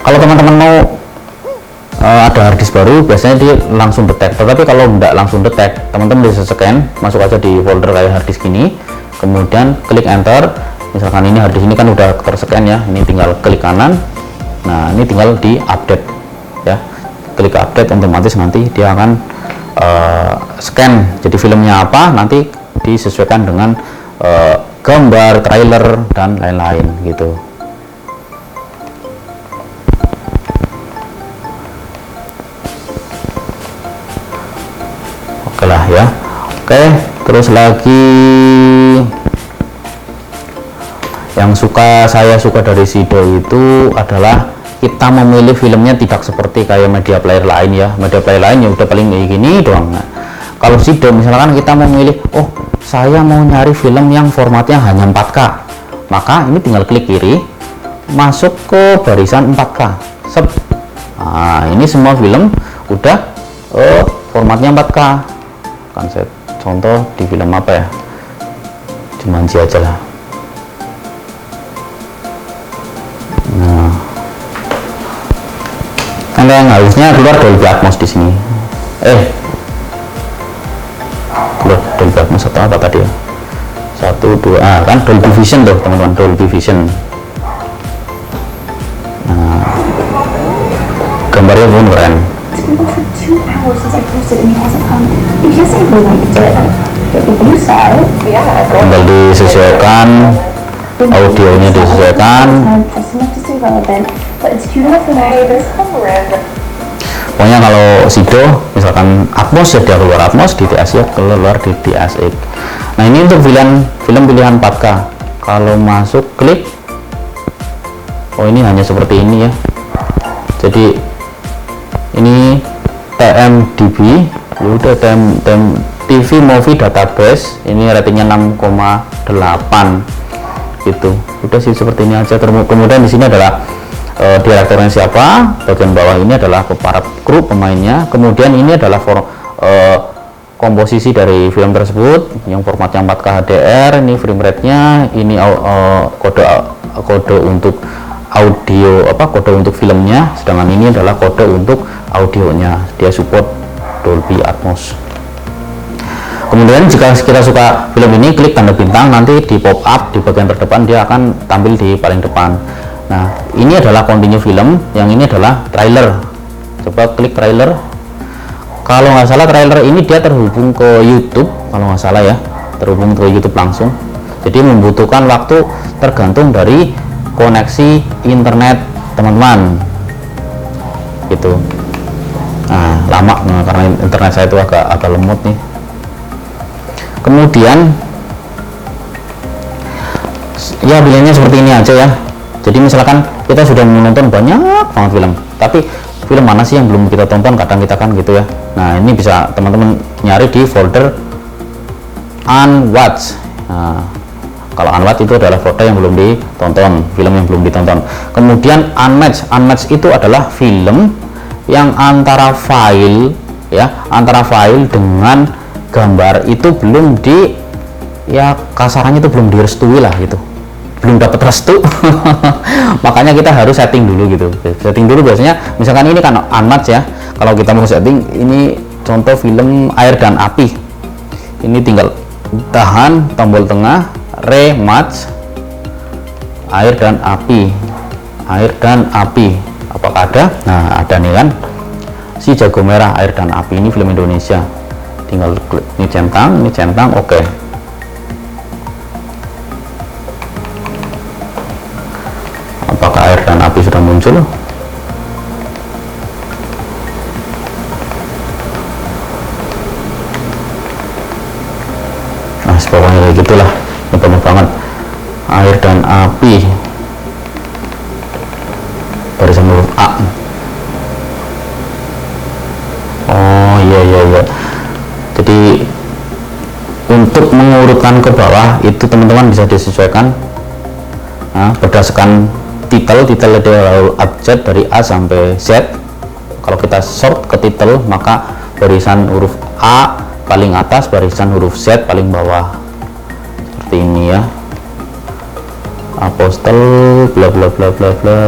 Kalau teman-teman mau ada harddisk baru, biasanya dia langsung detect. Tetapi kalau tidak langsung detect, teman-teman bisa scan, masuk aja di folder kayak harddisk ini, kemudian klik enter. Misalkan ini harddisk ini kan udah terscan ya, ini tinggal klik kanan. Nah ini tinggal di update ya, klik update, otomatis nanti dia akan scan. Jadi filmnya apa nanti disesuaikan dengan gambar, trailer dan lain-lain gitu. Oke lah ya. Oke, terus lagi yang saya suka dari Sido itu adalah kita memilih filmnya tidak seperti kayak media player lain ya. Media player lain ya udah paling kayak gini doang. Nah, kalau Sido misalkan kita memilih, oh saya mau nyari film yang formatnya hanya 4K, maka ini tinggal klik kiri, masuk ke barisan 4K. Nah ini semua film udah formatnya 4K. Kan saya contoh di film apa ya, Jumanji aja lah. Nah kan yang harusnya keluar Dolby Atmos di sini. kan Dolby Vision tuh teman-teman, Dolby Vision. Nah, gambarnya pun keren. Tinggal disesuaikan, audionya disesuaikan. Pokoknya kalau Sido misalkan Atmos ya dia keluar Atmos, di DAX ya keluar di DAX. Nah ini untuk film pilihan 4K. Kalau masuk klik, oh ini hanya seperti ini ya. Jadi ini TMDB, ya udah TV Movie Database, ini ratingnya 6,8 gitu. Udah sih seperti ini aja. Kemudian di sini adalah direkturnya siapa, bagian bawah ini adalah para kru pemainnya, kemudian ini adalah komposisi dari film tersebut yang formatnya 4K HDR, ini frame rate-nya, ini kode untuk audio, kode untuk filmnya, sedangkan ini adalah kode untuk audionya, dia support Dolby Atmos. Kemudian jika kita suka film ini, klik tanda bintang, nanti di pop up di bagian terdepan dia akan tampil di paling depan. Nah ini adalah continue film, yang ini adalah trailer. Coba klik trailer. Kalau nggak salah trailer ini dia terhubung ke YouTube, kalau nggak salah ya, terhubung ke YouTube langsung. Jadi membutuhkan waktu tergantung dari koneksi internet teman-teman gitu. Nah lama karena internet saya itu agak lemot nih. Kemudian ya pilihannya seperti ini aja ya. Jadi misalkan kita sudah menonton banyak banget film, tapi film mana sih yang belum kita tonton, kadang kita kan gitu ya. Nah ini bisa teman-teman nyari di folder unwatched. Nah, kalau unwatched itu adalah folder yang belum ditonton, film yang belum ditonton. Kemudian unmatched itu adalah film yang antara file dengan gambar itu belum kasarannya itu belum direstui lah gitu, belum dapat restu. Makanya kita harus setting dulu gitu. Setting dulu biasanya, misalkan ini kan unmatched ya, kalau kita mau setting, ini contoh film Air dan Api, ini tinggal tahan tombol tengah, rematch Air dan Api, apakah ada? Nah ada nih kan, Si Jago Merah, Air dan Api, ini film Indonesia. Tinggal klik ini centang, oke. Apakah Air dan Api sudah muncul? Nah pokoknya kayak gitulah, banyak banget. Air dan Api, barisan huruf A. Oh iya. Jadi untuk mengurutkan ke bawah itu teman-teman bisa disesuaikan berdasarkan titel adalah abjad dari A sampai Z. Kalau kita sort ke titel, maka barisan huruf A paling atas, barisan huruf Z paling bawah, seperti ini ya. Apostel bla bla bla bla bla.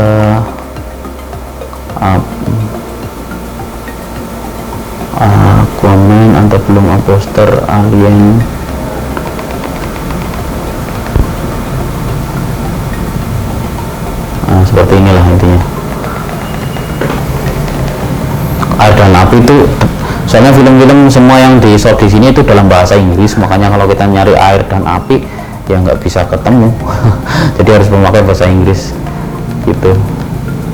Aquaman, atau belum Aposter, Alien. Nah seperti inilah intinya. Air dan Api itu soalnya film-film semua yang di shot di sini itu dalam bahasa Inggris, makanya kalau kita nyari Air dan Api ya nggak bisa ketemu. Jadi harus memakai bahasa Inggris gitu.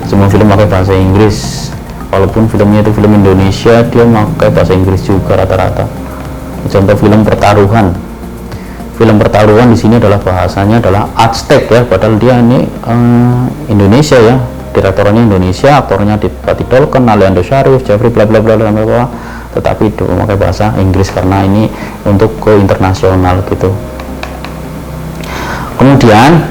Semua film pakai bahasa Inggris, walaupun filmnya itu film Indonesia, dia pakai bahasa Inggris juga rata-rata. Contoh film pertaruhan di sini adalah bahasanya adalah Aztec ya, padahal dia ini Indonesia ya, direktornya Indonesia, aktornya Patty Dolken, Aliando Syarif, Jeffrey bla bla bla bla, tetapi itu memakai bahasa Inggris karena ini untuk go internasional gitu. Kemudian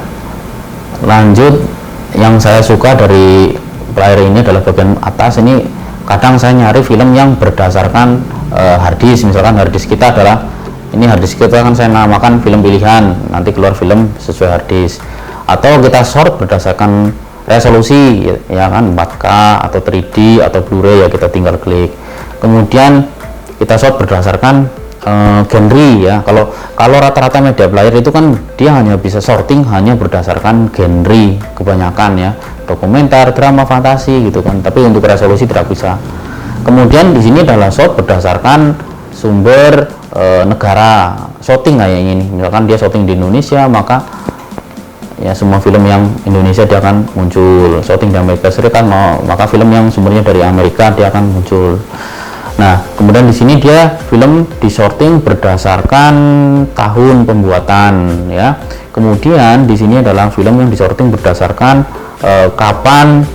lanjut, yang saya suka dari player ini adalah bagian atas ini. Kadang saya nyari film yang berdasarkan harddisk, misalkan harddisk kita adalah ini, harddisk kita kan saya namakan film pilihan, nanti keluar film sesuai harddisk. Atau kita sort berdasarkan resolusi ya kan, 4K atau 3D atau Blu-ray ya, kita tinggal klik. Kemudian kita sort berdasarkan genre ya. Kalau rata-rata media player itu kan dia hanya bisa sorting hanya berdasarkan genre kebanyakan ya, dokumenter, drama, fantasi gitu kan. Tapi untuk resolusi tidak bisa. Kemudian di sini adalah sort berdasarkan sumber negara shooting kayak ini. Misalkan dia shooting di Indonesia, maka ya semua film yang Indonesia dia akan muncul. Shooting di Amerika Serikat, maka film yang sumbernya dari Amerika dia akan muncul. Nah, kemudian di sini dia film disorting berdasarkan tahun pembuatan ya. Kemudian di sini adalah film yang disorting berdasarkan kapan,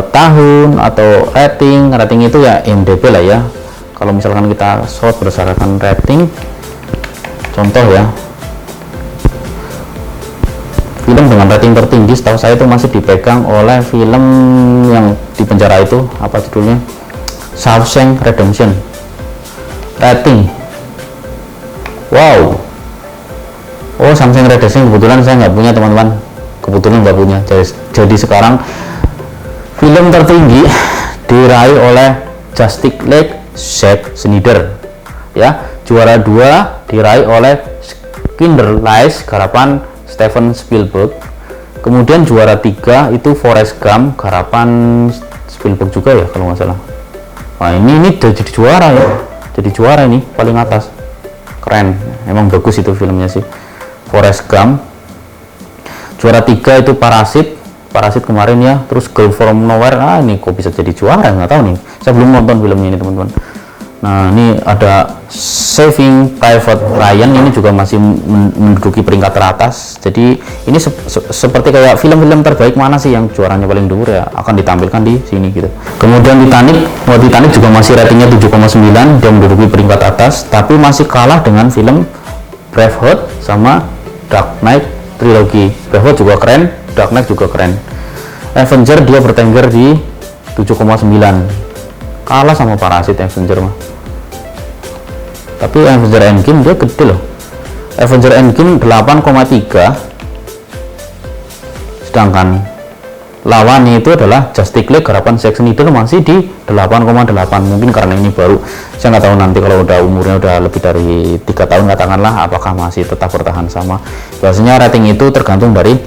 tahun atau rating. Rating itu ya IMDb lah ya. Kalau misalkan kita sort berdasarkan rating, contoh ya, film dengan rating tertinggi setahu saya itu masih dipegang oleh film yang di penjara itu, apa judulnya, Shawshank Redemption. Rating, wow, oh Shawshank Redemption kebetulan saya nggak punya teman-teman, kebetulan nggak punya. Jadi sekarang film tertinggi diraih oleh Justice League Zack Snyder ya. Juara 2 diraih oleh Kinderlist garapan Steven Spielberg. Kemudian juara 3 itu Forrest Gump garapan Spielberg juga ya kalau nggak salah. Nah ini jadi juara ya, jadi juara ini paling atas, keren, emang bagus itu filmnya sih, Forrest Gump. Juara 3 itu Parasit kemarin ya, terus Girl From Nowhere. Ini kok bisa jadi juara, nggak tahu nih, saya belum nonton filmnya ini teman-teman. Nah ini ada Saving Private Ryan, ini juga masih menduduki peringkat teratas. Jadi ini seperti kayak film-film terbaik mana sih yang juaranya paling dhuwur ya, akan ditampilkan di sini gitu. Kemudian Titanic juga masih ratingnya 7,9, dia menduduki peringkat atas, tapi masih kalah dengan film Braveheart sama Dark Knight Trilogy. Braveheart juga keren, Dark Knight juga keren. Avenger dia bertengger di 7,9, kalah sama Parasit Avenger mah. Tapi Avenger Endgame dia gede loh. Avenger Endgame 8,3, sedangkan lawannya itu adalah Justice League garapan Zack Snyder masih di 8,8. Mungkin karena ini baru, saya nggak tahu nanti kalau udah umurnya udah lebih dari 3 tahun katakanlah, apakah masih tetap bertahan sama. Biasanya rating itu tergantung dari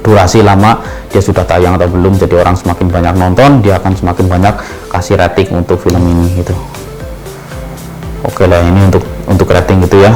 durasi lama dia sudah tayang atau belum. Jadi orang semakin banyak nonton, dia akan semakin banyak kasih rating untuk film ini gitu. Oke lah, ini untuk rating gitu ya.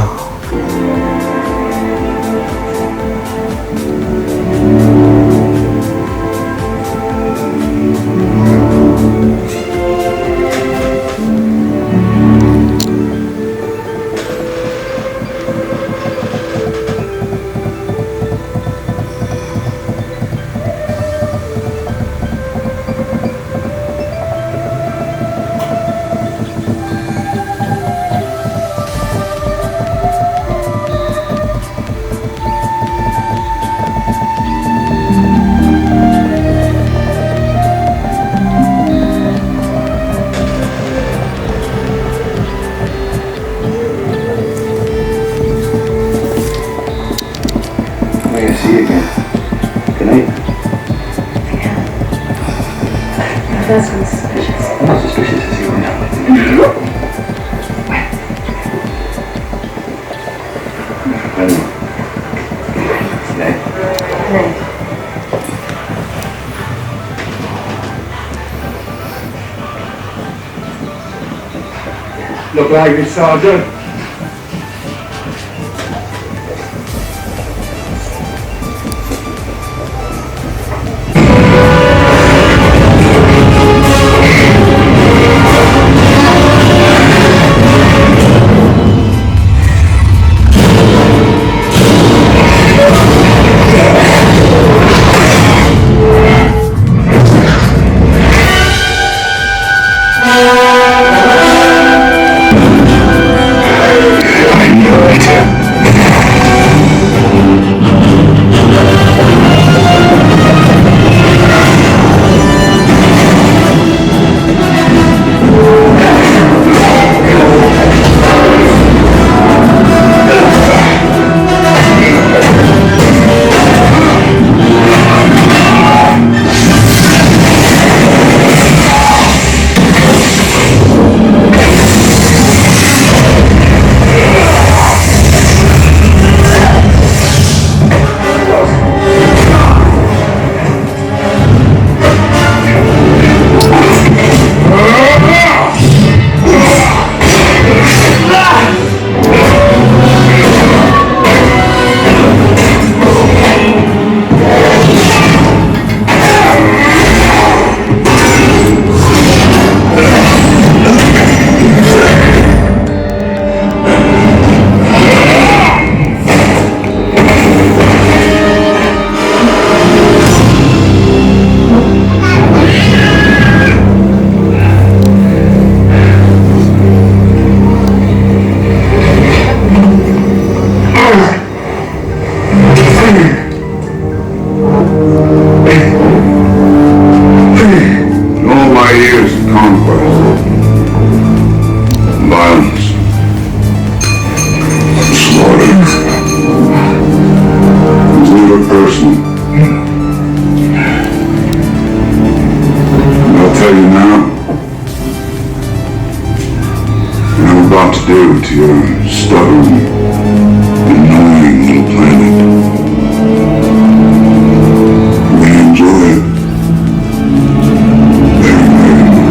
That's suspicious. Not suspicious as you know. Look like it, Sergeant. about to do to your stubborn, annoying little planet. We enjoy it. Very, very much.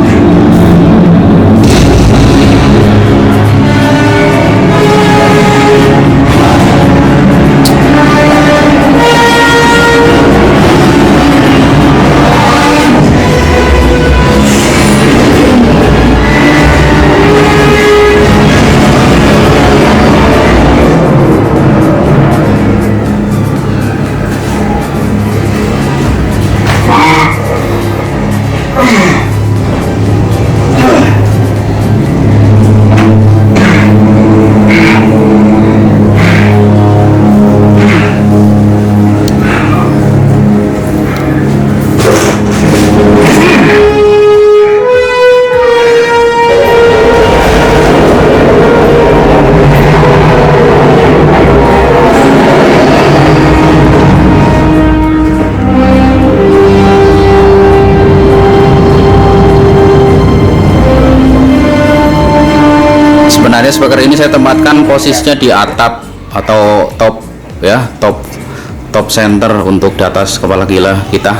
Sebenarnya speaker ini saya tempatkan posisinya di atap atau top ya, top center untuk di atas kepala kita.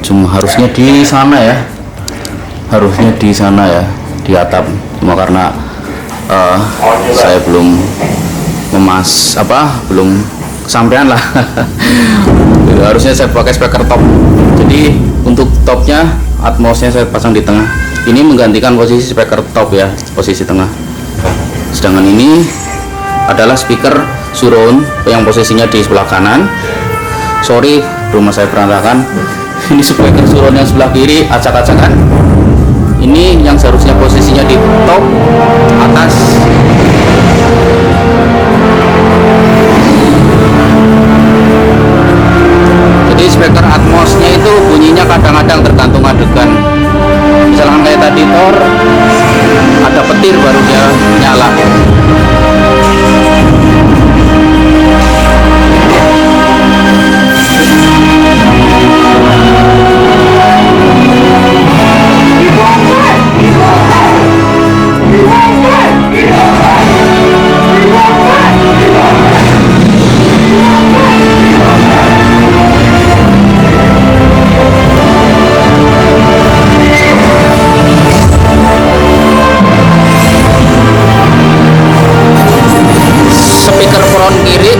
Cuma harusnya di sana ya, harusnya di sana ya, di atap. Cuma karena saya belum belum kesampaian lah. Harusnya saya pakai speaker top. Jadi untuk topnya, Atmosnya saya pasang di tengah. Ini menggantikan posisi speaker top ya, posisi tengah. Sedangkan ini adalah speaker surround yang posisinya di sebelah kanan. Sorry, rumah saya berantakan. Ini speaker surround yang sebelah kiri acak-acakan. Ini yang seharusnya posisinya di top atas. Jadi speaker Atmosnya itu bunyinya kadang-kadang tergantung adegan. Misalkan kayak tadi Thor ada petir baru dia nyala. Speaker front kiri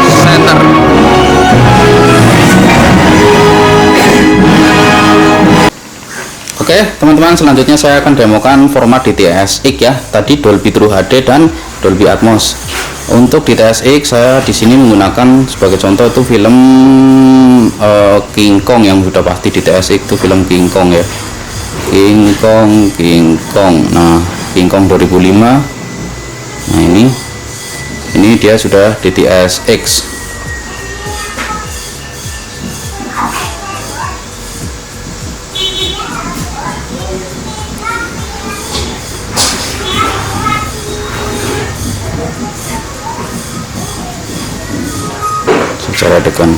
center. Oke teman-teman, selanjutnya saya akan demokan format DTS:X ya. Tadi Dolby True HD dan Dolby Atmos. Untuk DTS:X saya di sini menggunakan sebagai contoh itu film King Kong, yang sudah pasti DTS:X itu film King Kong ya. King Kong. Nah, King Kong 2005. Nah ini dia sudah DTS:X. Secara degan.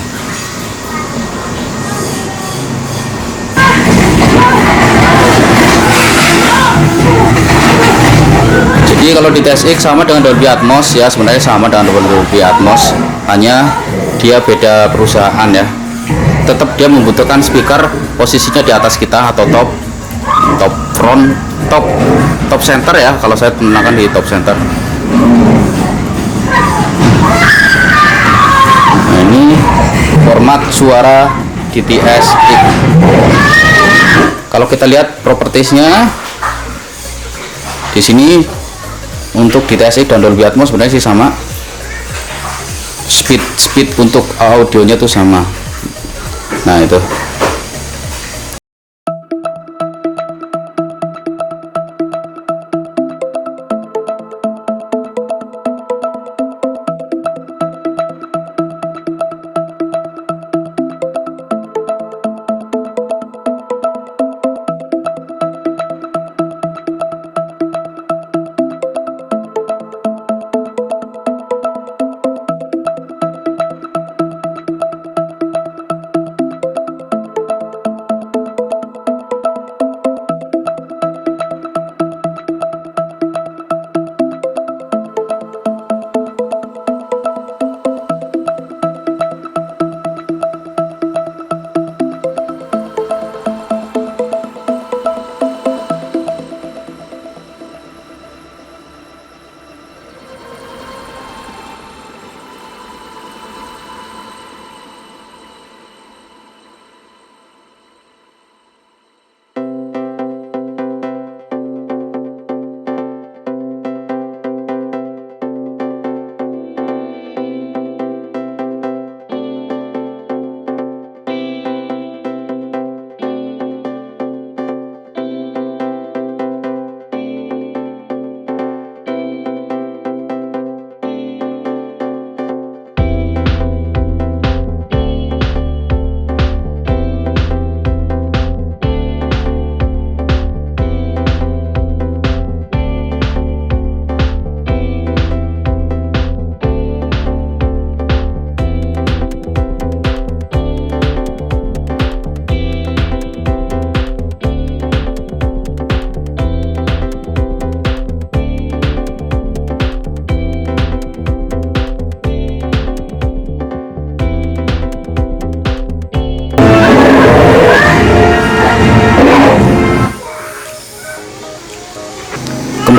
Jadi kalau di DTS:X sama dengan Dolby Atmos ya, sebenarnya sama dengan Dolby Atmos, hanya dia beda perusahaan ya. Tetap dia membutuhkan speaker posisinya di atas kita atau top front, top center ya. Kalau saya gunakan di top center. Nah, ini format suara DTS:X. Kalau kita lihat propertiesnya di sini. Untuk DTS:X dan Dolby Atmos sebenarnya sih sama, speed untuk audionya tuh sama. Nah itu.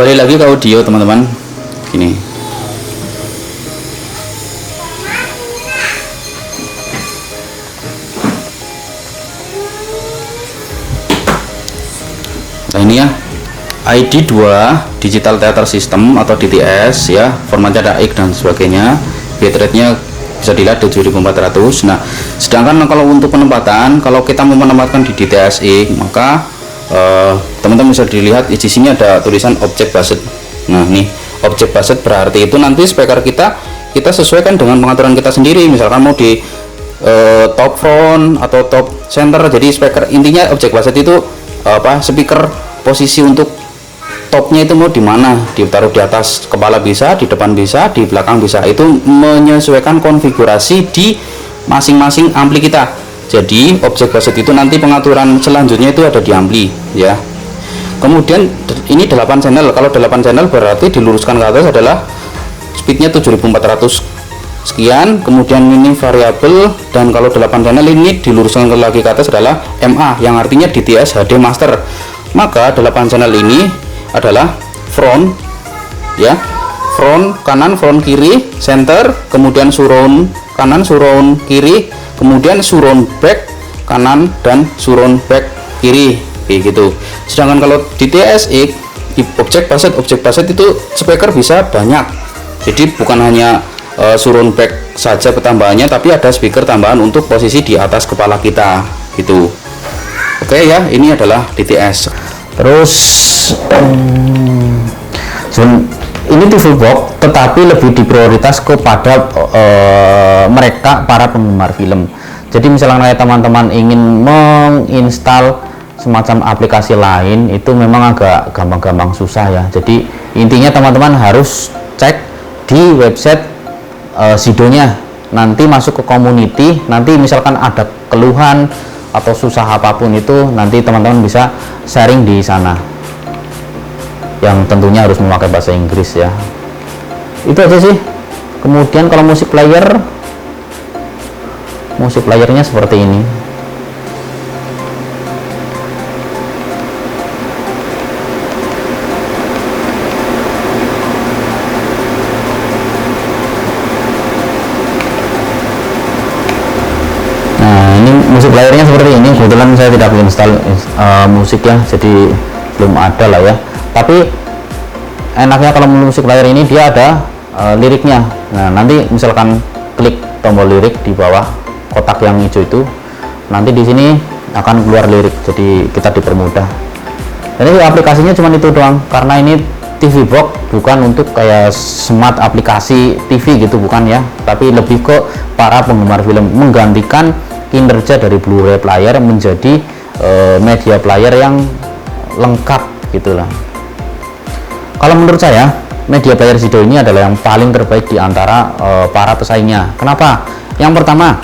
Kembali lagi ke audio teman-teman. Gini. Nah ini ya, ID 2 Digital Theater System atau DTS ya, formatnya DAX dan sebagainya. Bitrate-nya bisa dilihat 7400. Nah, sedangkan kalau untuk penempatan, kalau kita mau menempatkan di DTSX, maka teman-teman bisa dilihat di sini ada tulisan Object Based. Nah, nih Object Based berarti itu nanti speaker kita sesuaikan dengan pengaturan kita sendiri. Misalkan mau di top front atau top center, jadi speaker intinya Object Based itu speaker posisi untuk topnya itu mau di mana, ditaruh di atas kepala bisa, di depan bisa, di belakang bisa. Itu menyesuaikan konfigurasi di masing-masing ampli kita. Jadi Object Based itu nanti pengaturan selanjutnya itu ada di ampli ya. Kemudian ini 8 channel. Kalau 8 channel berarti diluruskan ke atas adalah speednya 7400 sekian, kemudian ini variabel, dan kalau 8 channel ini diluruskan lagi ke atas adalah MA yang artinya DTS HD Master. Maka 8 channel ini adalah front ya, front kanan, front kiri, center, kemudian surround kanan, surround kiri, kemudian surround back kanan dan surround back kiri, kayak gitu. Sedangkan kalau di DTSX di Object Based itu speaker bisa banyak, jadi bukan hanya surround back saja ketambahannya, tapi ada speaker tambahan untuk posisi di atas kepala kita gitu. Oke ya, ini adalah DTS. Terus ini TV box, tetapi lebih diprioritas kepada mereka para penggemar film. Jadi misalnya teman-teman ingin menginstal semacam aplikasi lain, itu memang agak gampang-gampang susah ya. Jadi intinya teman-teman harus cek di website Sidonya, nanti masuk ke community, nanti misalkan ada keluhan atau susah apapun itu, nanti teman-teman bisa sharing di sana, yang tentunya harus memakai bahasa Inggris ya. Itu aja sih. Kemudian kalau musik playernya seperti ini. Musik playernya seperti ini. Kebetulan saya tidak install musik ya, jadi belum ada lah ya. Tapi enaknya kalau musik player ini dia ada liriknya. Nah, nanti misalkan klik tombol lirik di bawah kotak yang hijau itu, nanti di sini akan keluar lirik, jadi kita dipermudah. Jadi aplikasinya cuma itu doang, karena ini TV box bukan untuk kayak smart aplikasi TV gitu, bukan ya, tapi lebih ke para penggemar film, menggantikan kinerja dari Blu-ray player menjadi media player yang lengkap gitulah. Kalau menurut saya media player Sido ini adalah yang paling terbaik di antara para pesaingnya. Kenapa? Yang pertama,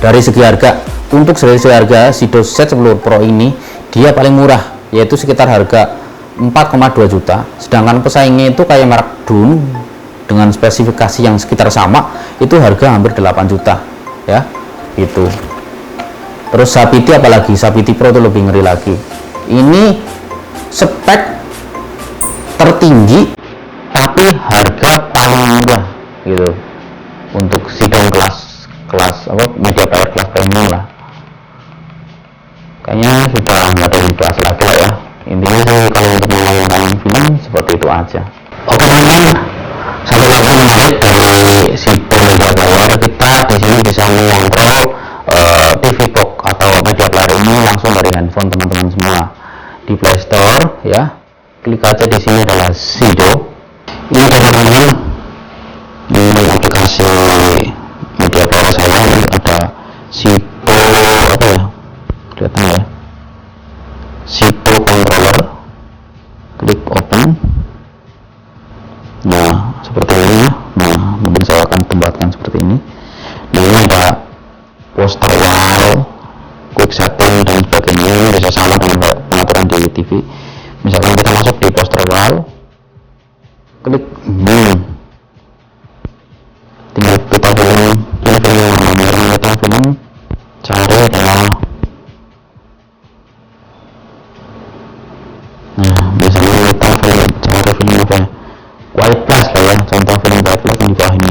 dari segi harga. Untuk segi harga, Sido Z10 Pro ini dia paling murah, yaitu sekitar harga 4,2 juta. Sedangkan pesaingnya itu kayak merek Dun dengan spesifikasi yang sekitar sama, itu harga hampir 8 juta ya. Itu terus Sapiti, apalagi Sapiti Pro itu lebih ngeri lagi. Ini spek tertinggi tapi harga paling murah gitu untuk sidang kelas media player kelas premium lah. Kayaknya sudah nggak ada yang kelas lagi lah ya. Intinya sih kalau untuk menonton film seperti itu aja. Oke teman-teman, sampai lagi menarik dari Sido media player. Kita di sini bisa mengontrol TV box atau media player ini langsung dari handphone teman-teman semua. Di Play Store ya, klik aja di sini adalah Sido. Ini teman-teman, ini aplikasi media player saya. Ini ada Sido apa ya, kelihatan ya, Sido controller. Klik open. Nah seperti ini ya. Nah mungkin saya akan tempatkan seperti ini. Nah ini ada poster wall, quick setting dan sebagainya. Bisa sama dengan pengaturan di TV. Misalkan kita masuk di poster wall, klik tinggal kita pilih kita film, cari adalah, nah biasanya kita cari ini apa ya, white plus lah ya, contoh film white plus yang di bawah ini.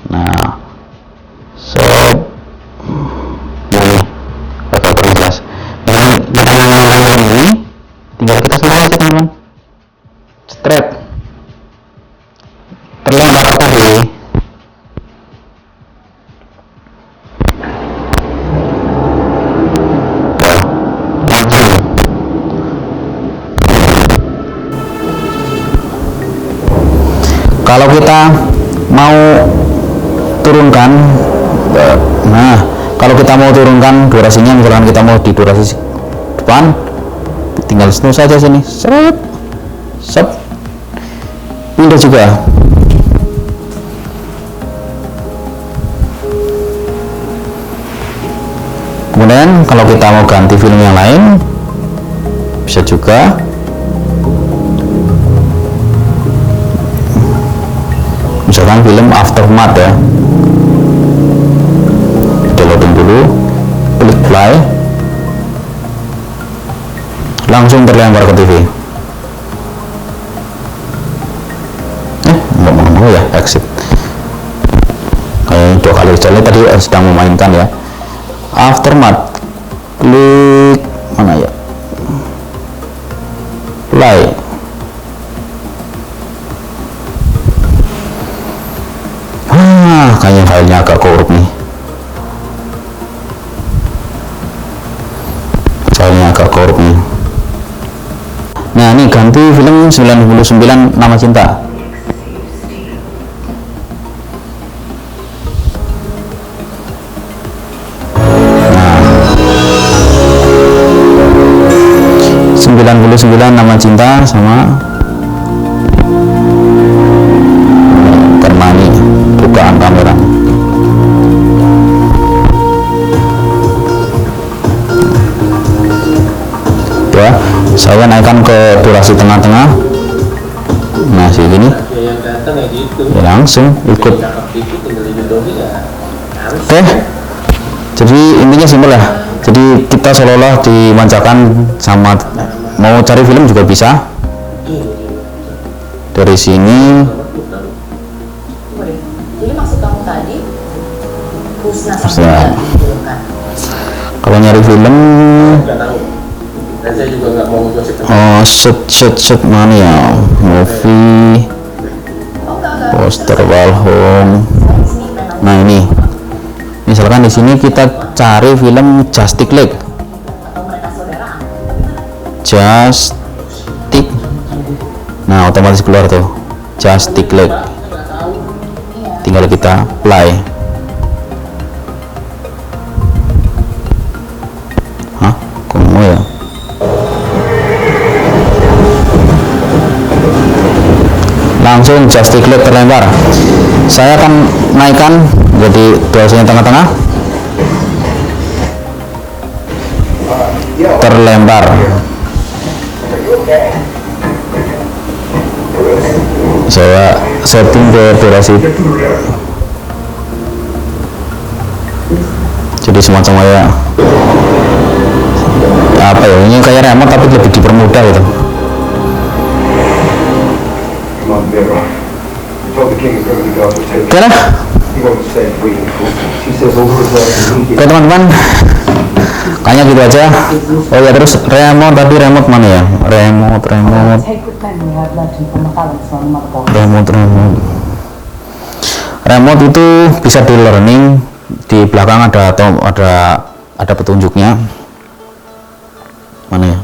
Nah set ini agak kurang jelas. Yang ini tinggal kita selesai aja teman-teman, straight terlempar tadi. Kalau kita mau turunkan, nah kalau kita mau turunkan durasinya, misalkan kita mau di durasi depan, tinggal snooze saja sini, seret, pindah juga. Kemudian kalau kita mau ganti film yang lain, bisa juga. Misalkan film Aftermath ya, kita loading dulu, klik play, langsung terlempar ke TV. Nggak mau ya, exit. Kayak 2 kali soalnya tadi sedang memainkan ya. Aftermath, klik mana ya, play. Kayaknya filenya agak korup nih, Nah ini ganti film 99 Nama Cinta. Nah 99 Nama Cinta sama Termani bukaan kamera. Ya, saya naikkan ke durasi tengah-tengah. Nah segini ya, langsung ikut. Oke, jadi intinya simpel ya. Jadi kita seolah-olah dimanjakan sama, mau cari film juga bisa dari sini. Jadi maksud kamu tadi Nah, kalau nyari film, set mana ya, movie, poster, wall home. Nah ini, misalkan di sini kita cari film Justice League, nah otomatis keluar tuh Justice League. Tinggal kita play. Ya, langsung Justice League terlempar. Saya akan naikkan jadi durasinya tengah-tengah, terlempar. Saya setting ke durasi jadi semacam kayak apa ya, ini kayak remote tapi lebih dipermudah gitu. Oke lah. Oke teman-teman, kayaknya gitu aja. Oh ya, terus remote tadi, remote mana ya, remote itu bisa di learning, di belakang ada petunjuknya. Mana ya?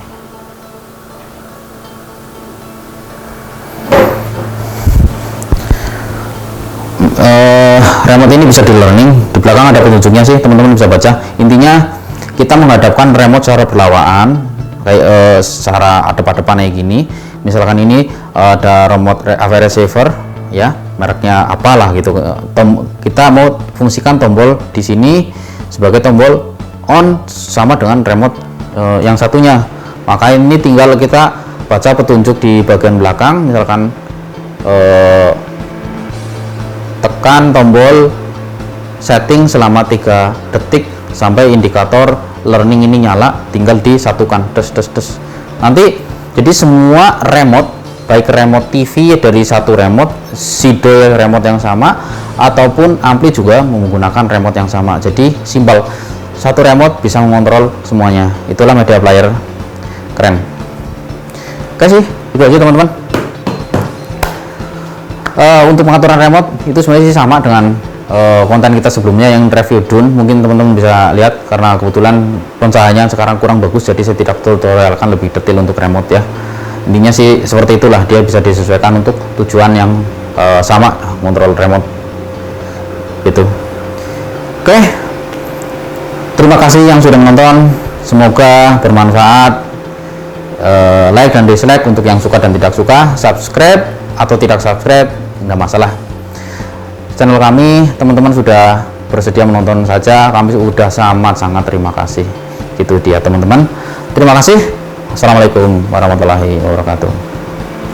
Remote ini bisa di learning, di belakang ada petunjuknya sih, teman-teman bisa baca. Intinya kita menghadapkan remote secara berlawanan, kayak secara hadap-hadapan kayak gini. Misalkan ini ada remote AV receiver ya, mereknya apalah gitu. Kita mau fungsikan tombol di sini sebagai tombol on sama dengan remote yang satunya. Maka ini tinggal kita baca petunjuk di bagian belakang, misalkan tekan tombol setting selama 3 detik sampai indikator learning ini nyala, tinggal disatukan des. Nanti Jadi semua remote, baik remote TV dari satu remote, Sido remote yang sama, ataupun ampli juga menggunakan remote yang sama. Jadi simpel, satu remote bisa mengontrol semuanya. Itulah media player keren. Oke sih, itu aja teman-teman. Untuk pengaturan remote itu sebenarnya sih sama dengan konten kita sebelumnya yang review drone. Mungkin teman-teman bisa lihat karena kebetulan pencahayaan sekarang kurang bagus, jadi saya tidak tutorialkan lebih detail untuk remote ya. Intinya sih seperti itulah, dia bisa disesuaikan untuk tujuan yang sama, kontrol remote gitu. Oke, terima kasih yang sudah menonton, semoga bermanfaat. Like dan dislike untuk yang suka dan tidak suka, subscribe atau tidak subscribe tidak masalah. Channel kami, teman-teman sudah bersedia menonton saja, kami sudah sangat terima kasih. Itu dia teman-teman, terima kasih. Assalamualaikum warahmatullahi wabarakatuh.